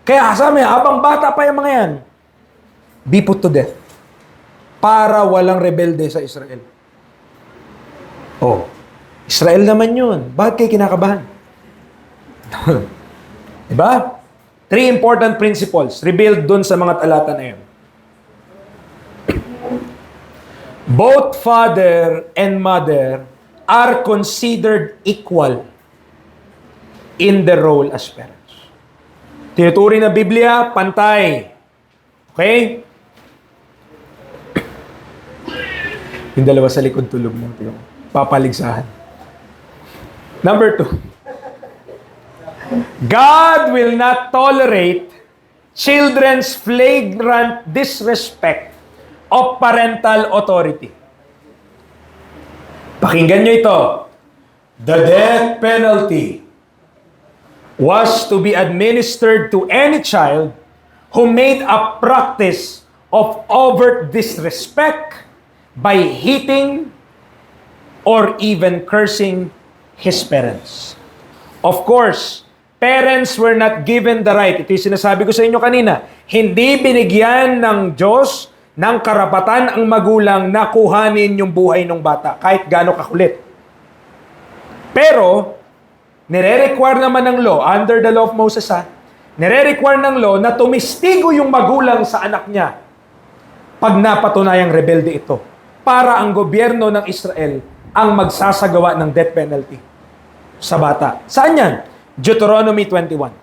Speaker 1: Kaya sabi, habang bata pa yung mga yan, be put to death. Para walang rebelde sa Israel. Israel naman yun. Bakit kayo kinakabahan? Diba? 3 important principles revealed dun sa mga talata na yun. Both father and mother are considered equal in their role as parents. Tinuturi na Biblia, pantay. Okay? Yung dalawa sa likod tulog mo. Papaligsahan. Number 2. God will not tolerate children's flagrant disrespect of parental authority. Pakinggan nyo ito. The death penalty was to be administered to any child who made a practice of overt disrespect by hitting or even cursing his parents. Of course, parents were not given the right. Ito yung sinasabi ko sa inyo kanina. Hindi binigyan ng Diyos ng karapatan ang magulang na kuhanin yung buhay ng bata, kahit gaano kakulit. Pero, nire-require naman ng law, under the law of Moses nire-require ng law na tumistigo yung magulang sa anak niya pag napatunayang rebelde ito. Para ang gobyerno ng Israel ang magsasagawa ng death penalty sa bata. Saan yan? Deuteronomy 21.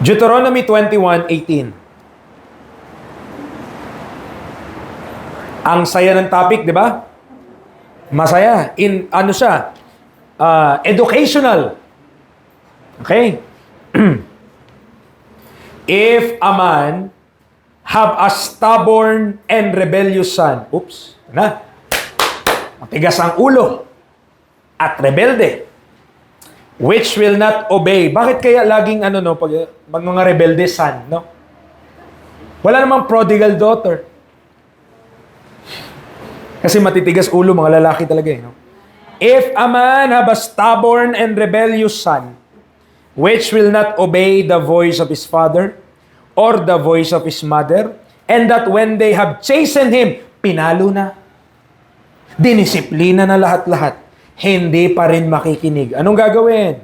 Speaker 1: Deuteronomy 21:18. Ang saya ng topic, di ba? Masaya. Ano siya? Educational. Okay? If a man have a stubborn and rebellious son, matigas ang ulo at rebelde, which will not obey. Bakit kaya laging pag mga rebelde son, no? Wala namang prodigal daughter. Kasi matitigas ulo, mga lalaki talaga no? If a man have a stubborn and rebellious son, which will not obey the voice of his father or the voice of his mother, and that when they have chastened him, pinalo na, dinisiplina na lahat-lahat, hindi pa rin makikinig. Anong gagawin?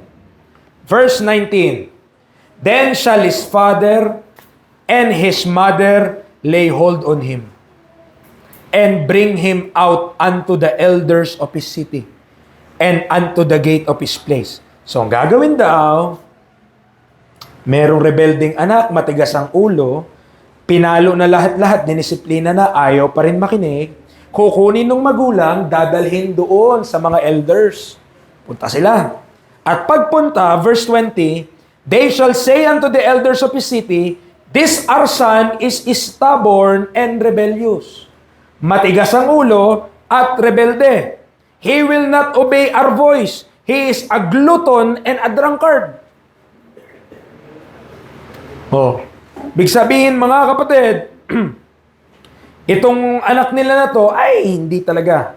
Speaker 1: Verse 19, then shall his father and his mother lay hold on him, and bring him out unto the elders of his city, and unto the gate of his place. So, ang gagawin daw, merong rebelding anak, matigas ang ulo, pinalo na lahat-lahat, dinisiplina na, ayaw pa rin makinig, kukunin ng magulang, dadalhin doon sa mga elders. Punta sila. At pagpunta, verse 20, they shall say unto the elders of his city, this our son is stubborn and rebellious. Matigas ang ulo at rebelde. He will not obey our voice. He is a glutton and a drunkard. Big sabihin mga kapatid, itong anak nila na to, ay hindi talaga.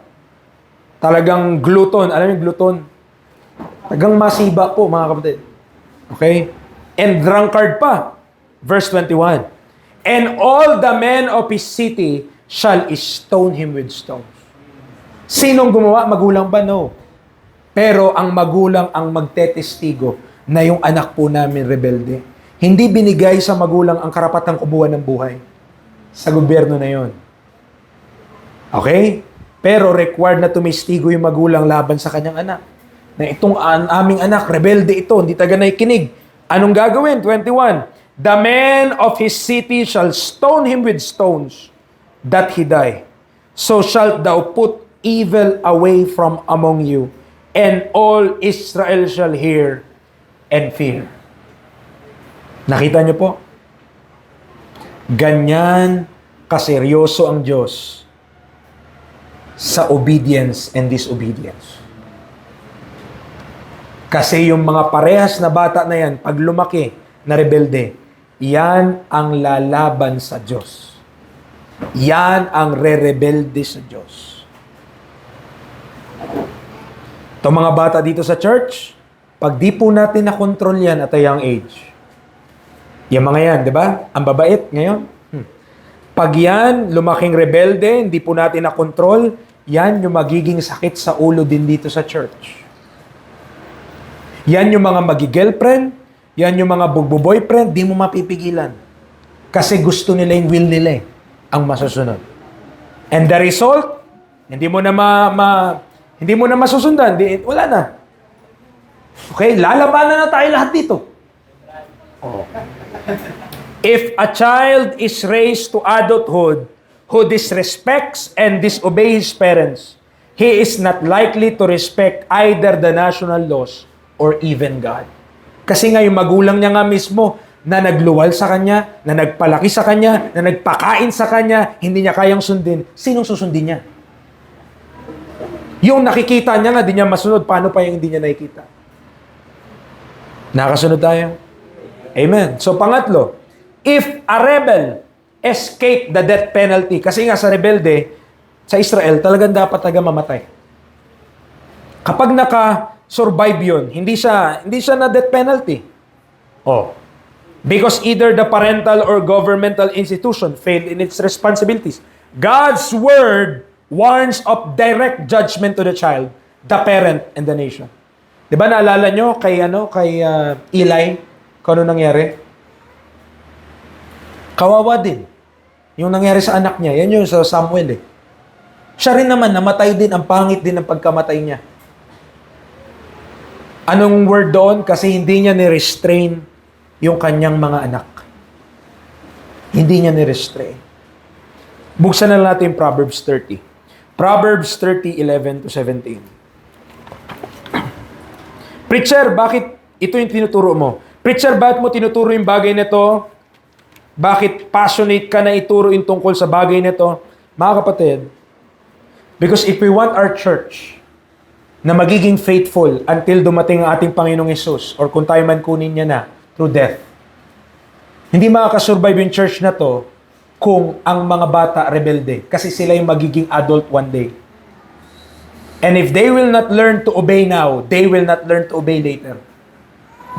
Speaker 1: Talagang glutton. Alam niyo glutton? Talagang masiba po mga kapatid. Okay? And drunkard pa. Verse 21. And all the men of his city shall stone him with stones. Sinong gumawa? Magulang ba? No. Pero ang magulang ang magtetestigo na yung anak po namin rebelde. Hindi binigay sa magulang ang karapatang kubuhan ng buhay. Sa gobyerno na yon. Okay? Pero required na tumistigo yung magulang laban sa kanyang anak. Na itong aming anak, rebelde ito, hindi taga naikinig. Anong gagawin? 21. The men of his city shall stone him with stones, that he die. So shalt thou put evil away from among you, and all Israel shall hear and fear. Nakita niyo po? Ganyan kaseryoso ang Diyos sa obedience and disobedience. Kasi yung mga parehas na bata na yan, pag lumaki na rebelde, yan ang lalaban sa Diyos. Yan ang re-rebelde sa Diyos. Itong mga bata dito sa church, pag di po natin na-control yan at a young age, yung mga yan, di ba? Ang babait ngayon. Pag yan, lumaking rebelde, hindi po natin na-control, yan yung magiging sakit sa ulo din dito sa church. Yan yung mga magi-girlfriend, yan yung mga bugbo-boyfriend, di mo mapipigilan. Kasi gusto nila yung will nila ang masusunod. And the result, hindi mo na hindi mo na masusundan, wala na. Okay, lalabanan na tayo lahat dito. If a child is raised to adulthood who disrespects and disobeys his parents, he is not likely to respect either the national laws or even God. Kasi nga yung magulang niya nga mismo na nagluwal sa kanya, na nagpalaki sa kanya, na nagpakain sa kanya, hindi niya kayang sundin, sinong susundin niya? Yung nakikita niya nga, di niya masunod, paano pa yung hindi niya nakikita? Nakasunod tayo? Amen. So pangatlo, if a rebel escape the death penalty, kasi nga sa rebelde, sa Israel, talagang dapat mamatay. Kapag naka-survive yun, hindi siya na death penalty. Because either the parental or governmental institution failed in its responsibilities. God's word warns of direct judgment to the child, the parent, and the nation. Di ba naalala nyo kay Eli, kung ano nangyari? Kawawa din. Yung nangyari sa anak niya, yan yung sa Samuel eh. Siya rin naman, namatay din, ang pangit din ang pagkamatay niya. Anong word doon? Kasi hindi niya ni-restrain yung kanyang mga anak. Hindi niya ni-restrain. Buksan na natin yung Proverbs 30. Proverbs 30:11 to 17. Preacher, bakit ito yung tinuturo mo? Preacher, bakit mo tinuturo yung bagay nito? Bakit passionate ka na ituro yung tungkol sa bagay nito? Mga kapatid, because if we want our church na magiging faithful until dumating ang ating Panginoong Yesus, or kung tayo man kunin niya na through death, hindi makakasurvive yung church na to kung ang mga bata rebelde. Kasi sila yung magiging adult one day. And if they will not learn to obey now, they will not learn to obey later.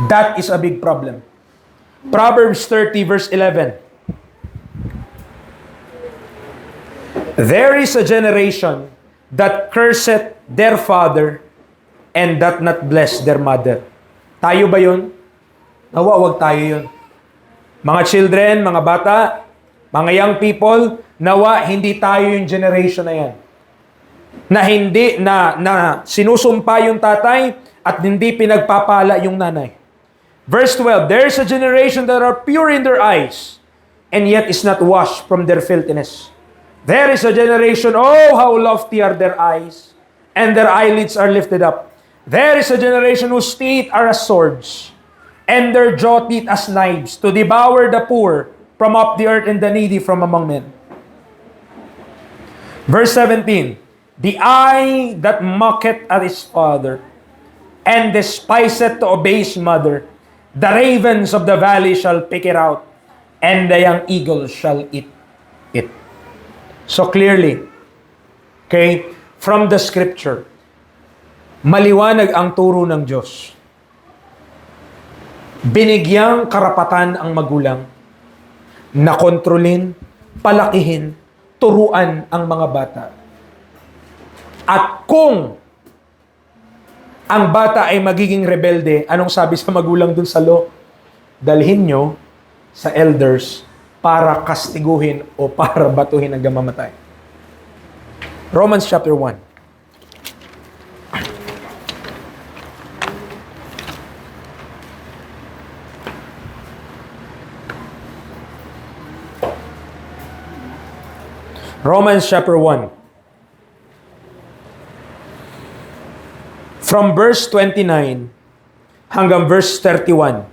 Speaker 1: That is a big problem. Proverbs 30 verse 11. There is a generation that curseth their father and that not bless their mother. Tayo ba yun? Nawa, wag tayo yun. Mga children, mga bata, mga young people, nawa, hindi tayo yung generation na yan. Na hindi, na sinusumpa yung tatay at hindi pinagpapala yung nanay. Verse 12, there is a generation that are pure in their eyes and yet is not washed from their filthiness. There is a generation, oh, how lofty are their eyes, and their eyelids are lifted up. There is a generation whose teeth are as swords, and their jaw teeth as knives, to devour the poor from up the earth and the needy from among men. Verse 17, the eye that mocketh at his father, and despiseth to obey his mother, the ravens of the valley shall pick it out, and the young eagle shall eat it. So clearly, okay, from the scripture, maliwanag ang turo ng Diyos. Binigyang karapatan ang magulang na kontrolin, palakihin, turuan ang mga bata. At kung ang bata ay magiging rebelde, anong sabi sa magulang dun sa law? Dalhin nyo sa elders para kastiguhin o para batuhin hanggang mamatay. Romans chapter 1. Romans chapter 1. From verse 29 hanggang verse 31,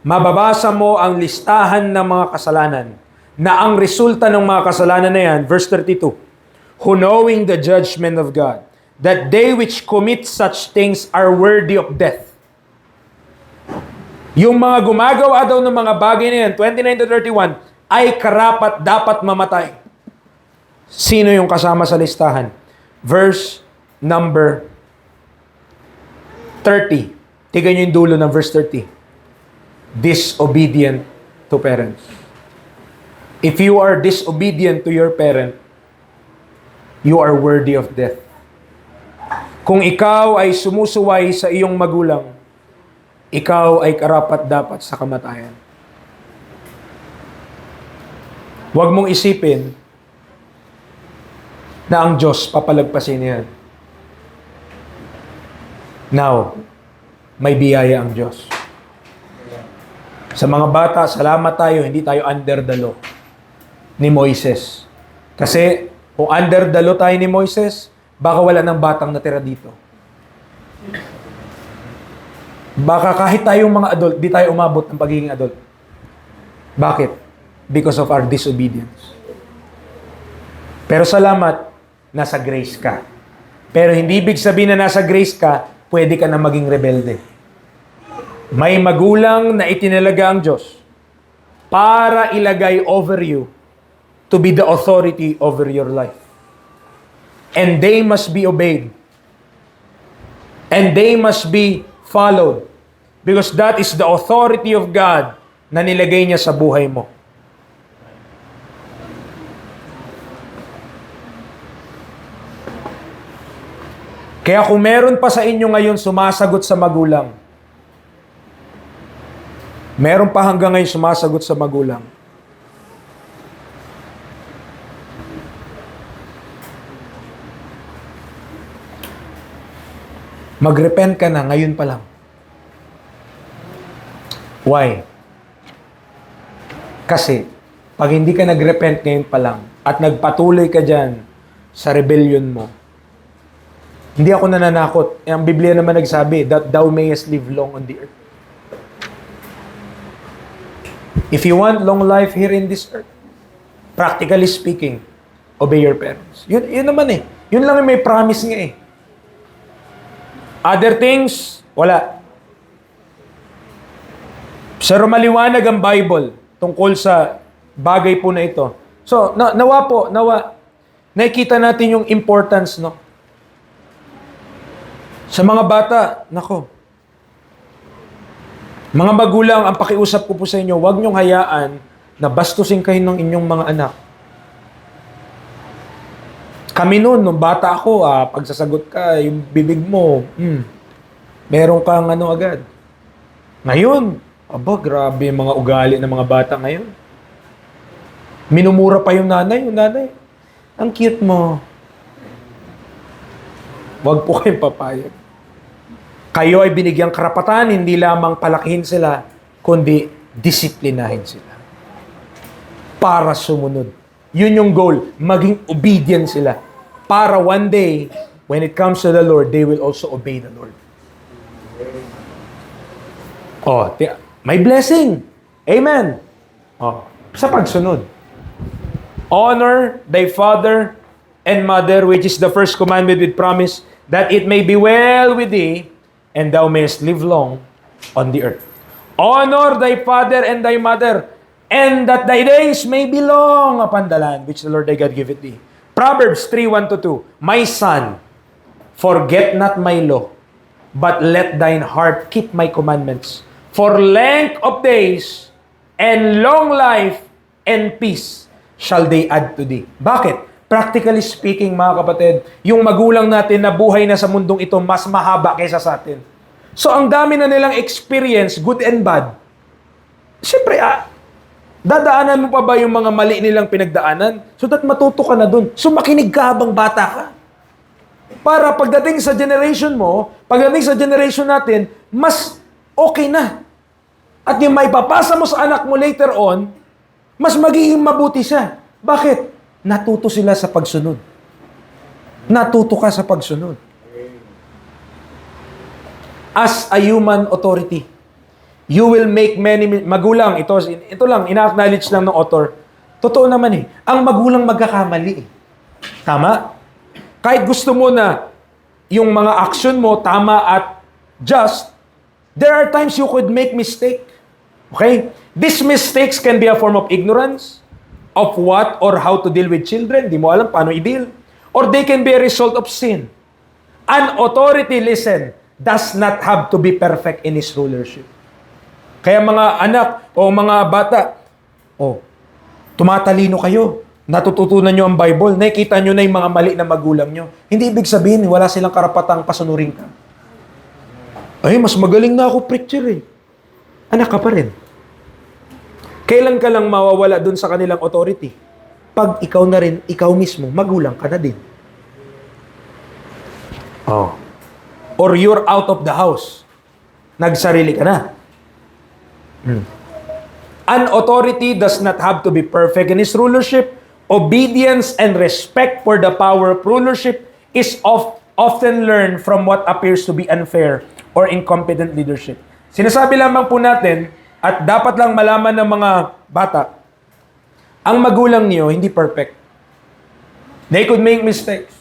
Speaker 1: mababasa mo ang listahan ng mga kasalanan na ang resulta ng mga kasalanan na yan, verse 32, who knowing the judgment of God, that they which commit such things are worthy of death. Yung mga gumagawa daw ng mga bagay na yan, 29 to 31, ay karapat dapat mamatay. Sino yung kasama sa listahan? Verse number 30. Tignan nyo yung dulo ng verse 30. Disobedient to parents. If you are disobedient to your parent, you are worthy of death. Kung ikaw ay sumusuway sa iyong magulang, ikaw ay karapat-dapat sa kamatayan. Huwag mong isipin na ang Diyos papalagpasin niyan. Now, may biyaya ang Diyos. Sa mga bata, salamat tayo, hindi tayo under the law ni Moises. Kasi kung under the law tayo ni Moises, baka wala ng batang natira dito. Baka kahit tayong mga adult, di tayo umabot ng pagiging adult. Bakit? Because of our disobedience. Pero salamat, nasa grace ka. Pero hindi ibig sabihin na nasa grace ka, pwede ka na maging rebelde. May magulang na itinalaga ang Diyos para ilagay over you to be the authority over your life. And they must be obeyed. And they must be followed. Because that is the authority of God na nilagay niya sa buhay mo. Kaya kung meron pa sa inyo ngayon sumasagot sa magulang, meron pa hanggang ngayon sumasagot sa magulang, mag-repent ka na ngayon pa lang. Why? Kasi, pag hindi ka nag-repent ngayon pa lang at nagpatuloy ka dyan sa rebellion mo, hindi ako nananakot. Ang Biblia naman nagsabi, that thou mayest live long on the earth. If you want long life here in this earth, practically speaking, obey your parents. Yun naman eh. Yun lang yung may promise nga eh. Other things, wala. Pero maliwanag ang Bible tungkol sa bagay po na ito. So, nawa, nakikita natin yung importance, no? Sa mga bata, nako, mga magulang, ang pakiusap ko po sa inyo, huwag niyong hayaan na bastusin kayo ng inyong mga anak. Kami noon, nung bata ako, pagsasagot ka, yung bibig mo, meron kang ano agad. Ngayon, grabe yung mga ugali ng mga bata ngayon. Minumura pa yung nanay. Ang cute mo. Huwag po kayong papayag. Kayo ay binigyang karapatan, hindi lamang palakihin sila, kundi disiplinahin sila. Para sumunod. Yun yung goal, maging obedient sila. Para one day, when it comes to the Lord, they will also obey the Lord. May blessing. Amen. Sa pagsunod. Honor thy father and mother, which is the first commandment with promise, that it may be well with thee, and thou mayest live long on the earth. Honor thy father and thy mother, and that thy days may be long upon the land, which the Lord thy God giveth thee. Proverbs 3:1-2. My son, forget not my law, but let thine heart keep my commandments. For length of days, and long life, and peace, shall they add to thee. Bakit? Practically speaking, mga kapatid, yung magulang natin na buhay na sa mundong ito, mas mahaba kaysa sa atin. So, ang dami na nilang experience, good and bad. Siyempre, dadaanan mo pa ba yung mga mali nilang pinagdaanan? So that matuto ka na dun. So, makinig ka habang bata ka. Para pagdating sa generation mo, pagdating sa generation natin, mas okay na. At yung maipapasa mo sa anak mo later on, mas magiging mabuti siya. Bakit? Natuto sila sa pagsunod. Natuto ka sa pagsunod. As a human authority, you will make many... Magulang, ito lang, ina-acknowledge lang ng author. Totoo naman eh. Ang magulang magkakamali eh. Tama? Kahit gusto mo na yung mga action mo tama at just, there are times you could make mistake. Okay? These mistakes can be a form of ignorance, of what or how to deal with children. Di mo alam paano i-deal. Or they can be a result of sin. An authority, listen, does not have to be perfect in his rulership. Kaya mga anak o mga bata, tumatalino kayo. Natututunan nyo ang Bible. Nakikita nyo na yung mga mali na magulang nyo. Hindi ibig sabihin, wala silang karapatang pasunurin ka. Mas magaling na ako preacher eh. Anak ka pa rin. Kailan ka lang mawawala dun sa kanilang authority? Pag ikaw na rin, ikaw mismo, magulang ka na din. Or you're out of the house. Nagsarili ka na. An authority does not have to be perfect in his rulership. Obedience and respect for the power of rulership is often learned from what appears to be unfair or incompetent leadership. Sinasabi lamang po natin, at dapat lang malaman ng mga bata, ang magulang niyo hindi perfect. They could make mistakes.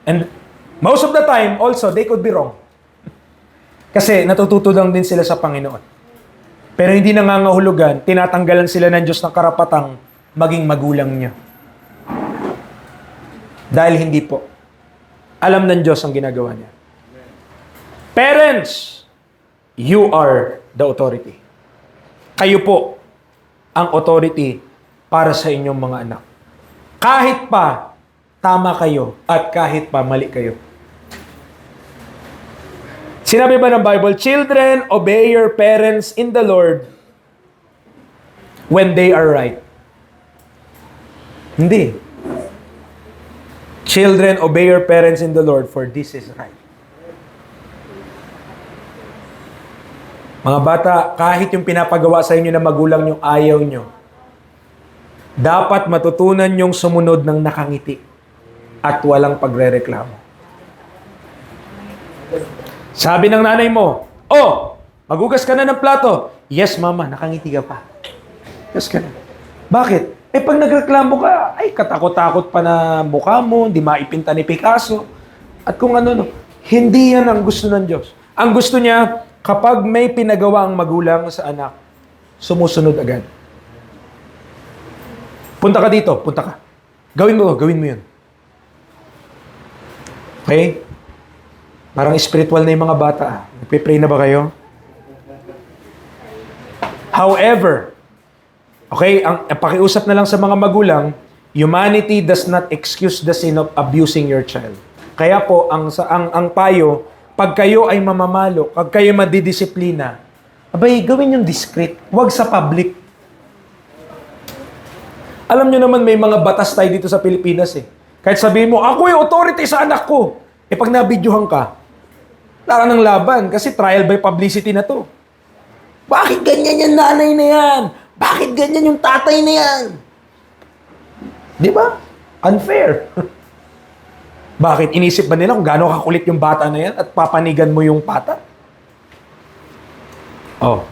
Speaker 1: And most of the time, also, they could be wrong. Kasi natututo lang din sila sa Panginoon. Pero hindi nangangahulugan, tinatanggalan sila ng Diyos ng karapatang maging magulang niyo. Dahil hindi po. Alam ng Diyos ang ginagawa niya. Parents, you are the authority. Kayo po ang authority para sa inyong mga anak. Kahit pa tama kayo at kahit pa mali kayo. Sinabi ba ng Bible, children, obey your parents in the Lord when they are right? Hindi. Children, obey your parents in the Lord, for this is right. Mga bata, kahit yung pinapagawa sa inyo na magulang nyo, ayaw nyo, dapat matutunan nyong sumunod ng nakangiti at walang pagrereklamo. Sabi ng nanay mo, oh, magugas ka na ng plato. Yes, mama, nakangiti ka pa. Yes ka na. Bakit? Eh, pag nagreklamo ka, ay, katakot-takot pa na mukha mo, hindi maipinta ni Picasso. At kung ano, hindi yan ang gusto ng Diyos. Ang gusto niya, kapag may pinagawa ang magulang sa anak, sumusunod agad. Punta ka dito, punta ka. Gawin mo yun. Okay? Parang spiritual na yung mga bata. Nagpe-pray na ba kayo? However, okay, ang pakiusap na lang sa mga magulang, humanity does not excuse the sin of abusing your child. Kaya po, ang payo, pag kayo ay mamamalo, pag kayo madidisiplina, abay, gawin yung discreet. Huwag sa public. Alam nyo naman, may mga batas tayo dito sa Pilipinas eh. Kahit sabihin mo, ako yung authority sa anak ko. Eh pag nabidyohan ka, wala ka ng laban kasi trial by publicity na to. Bakit ganyan yung nanay na yan? Bakit ganyan yung tatay na yan? Di ba? Unfair. Bakit? Inisip ba nila kung gaano kakulit yung bata na yan at papanigan mo yung bata? Oh.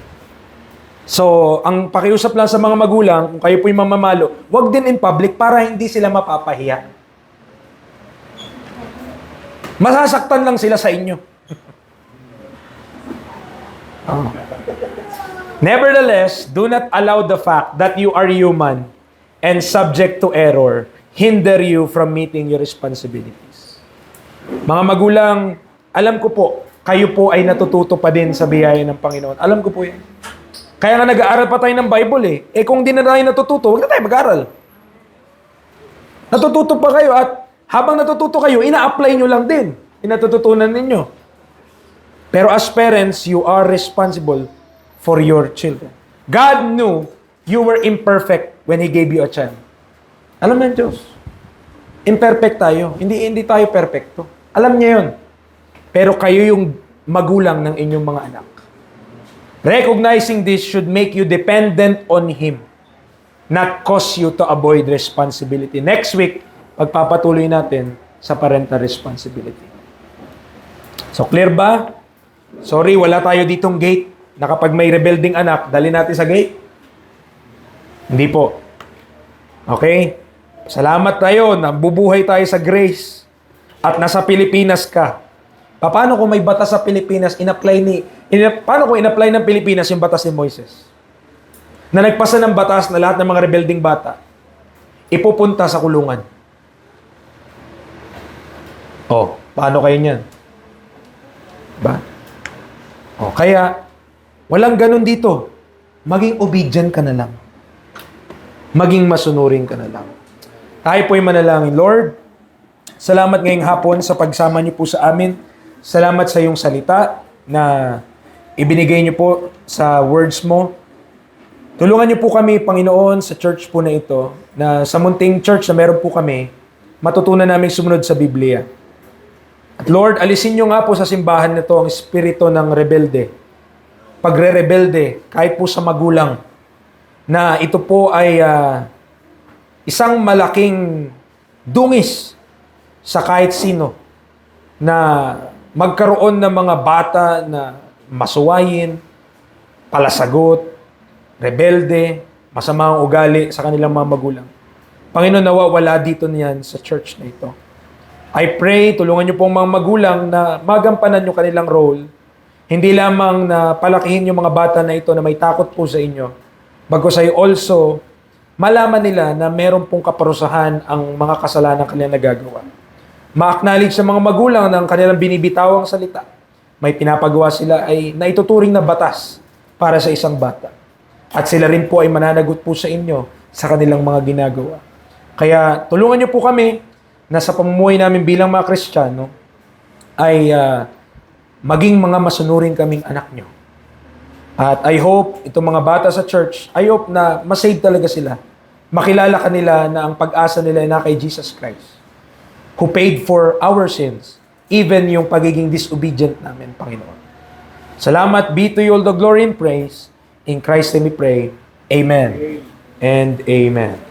Speaker 1: So, ang pakiusap lang sa mga magulang, kung kayo po'y mamamalo, wag din in public para hindi sila mapapahiya. Masasaktan lang sila sa inyo. Oh. Nevertheless, do not allow the fact that you are human and subject to error hinder you from meeting your responsibilities. Mga magulang, alam ko po, kayo po ay natututo pa din sa biyaya ng Panginoon. Alam ko po yan. Kaya nga nag-aaral pa tayo ng Bible eh. Eh kung di na tayo natututo, huwag na tayo mag-aaral. Natututo pa kayo at habang natututo kayo, ina-apply nyo lang din. Inatututunan ninyo. Pero as parents, you are responsible for your children. God knew you were imperfect when He gave you a child. Alam ng Diyos. Imperfect tayo. Hindi tayo perfecto. Alam niya yun. Pero kayo yung magulang ng inyong mga anak. Recognizing this should make you dependent on Him, not cause you to avoid responsibility. Next week, pagpapatuloy natin sa parental responsibility. So, clear ba? Sorry, wala tayo ditong gate na kapag may rebelding anak, dali natin sa gate? Hindi po. Okay? Salamat tayo, nabubuhay tayo sa grace at nasa Pilipinas ka. Paano kung may batas sa Pilipinas, paano kung in-apply ng Pilipinas yung batas ni Moises? Na nagpasa ng batas na lahat ng mga rebelding bata, ipupunta sa kulungan. Oh, paano kayo niyan? Ba? Oh, kaya, walang ganun dito. Maging obedient ka na lang. Maging masunurin ka na lang. Tayo po'y manalangin. Lord, salamat ngayong hapon sa pagsama niyo po sa amin. Salamat sa iyong salita na ibinigay niyo po sa words mo. Tulungan niyo po kami, Panginoon, sa church po na ito, na sa munting church na meron po kami, matutunan namin sumunod sa Biblia. At Lord, alisin niyo nga po sa simbahan na ito ang espiritu ng rebelde. Pagre-rebelde, kahit po sa magulang, na ito po ay isang malaking dungis sa kahit sino na magkaroon ng mga bata na masuwayin, palasagot, rebelde, masama ang ugali sa kanilang mga magulang. Panginoon, nawawala dito niyan sa church na ito. I pray, tulungan niyo pong mga magulang na magampanan niyo kanilang role. Hindi lamang na palakihin yung mga bata na ito na may takot po sa inyo. Bagkus ay also, malaman nila na meron pong kaparusahan ang mga kasalanan kanilang nagagawa. Ma-acknowledge sa mga magulang ng kanilang binibitawang salita. May pinapagawa sila ay naituturing na batas para sa isang bata. At sila rin po ay mananagot po sa inyo sa kanilang mga ginagawa. Kaya tulungan niyo po kami na sa pamumuhay namin bilang mga Kristiyano ay maging mga masunurin kaming anak nyo. At I hope, itong mga bata sa church, I hope na masave talaga sila. Makilala kanila na ang pag-asa nila ay na kay Jesus Christ, who paid for our sins, even yung pagiging disobedient namin, Panginoon. Salamat be to you all the glory and praise. In Christ name we pray. Amen and amen.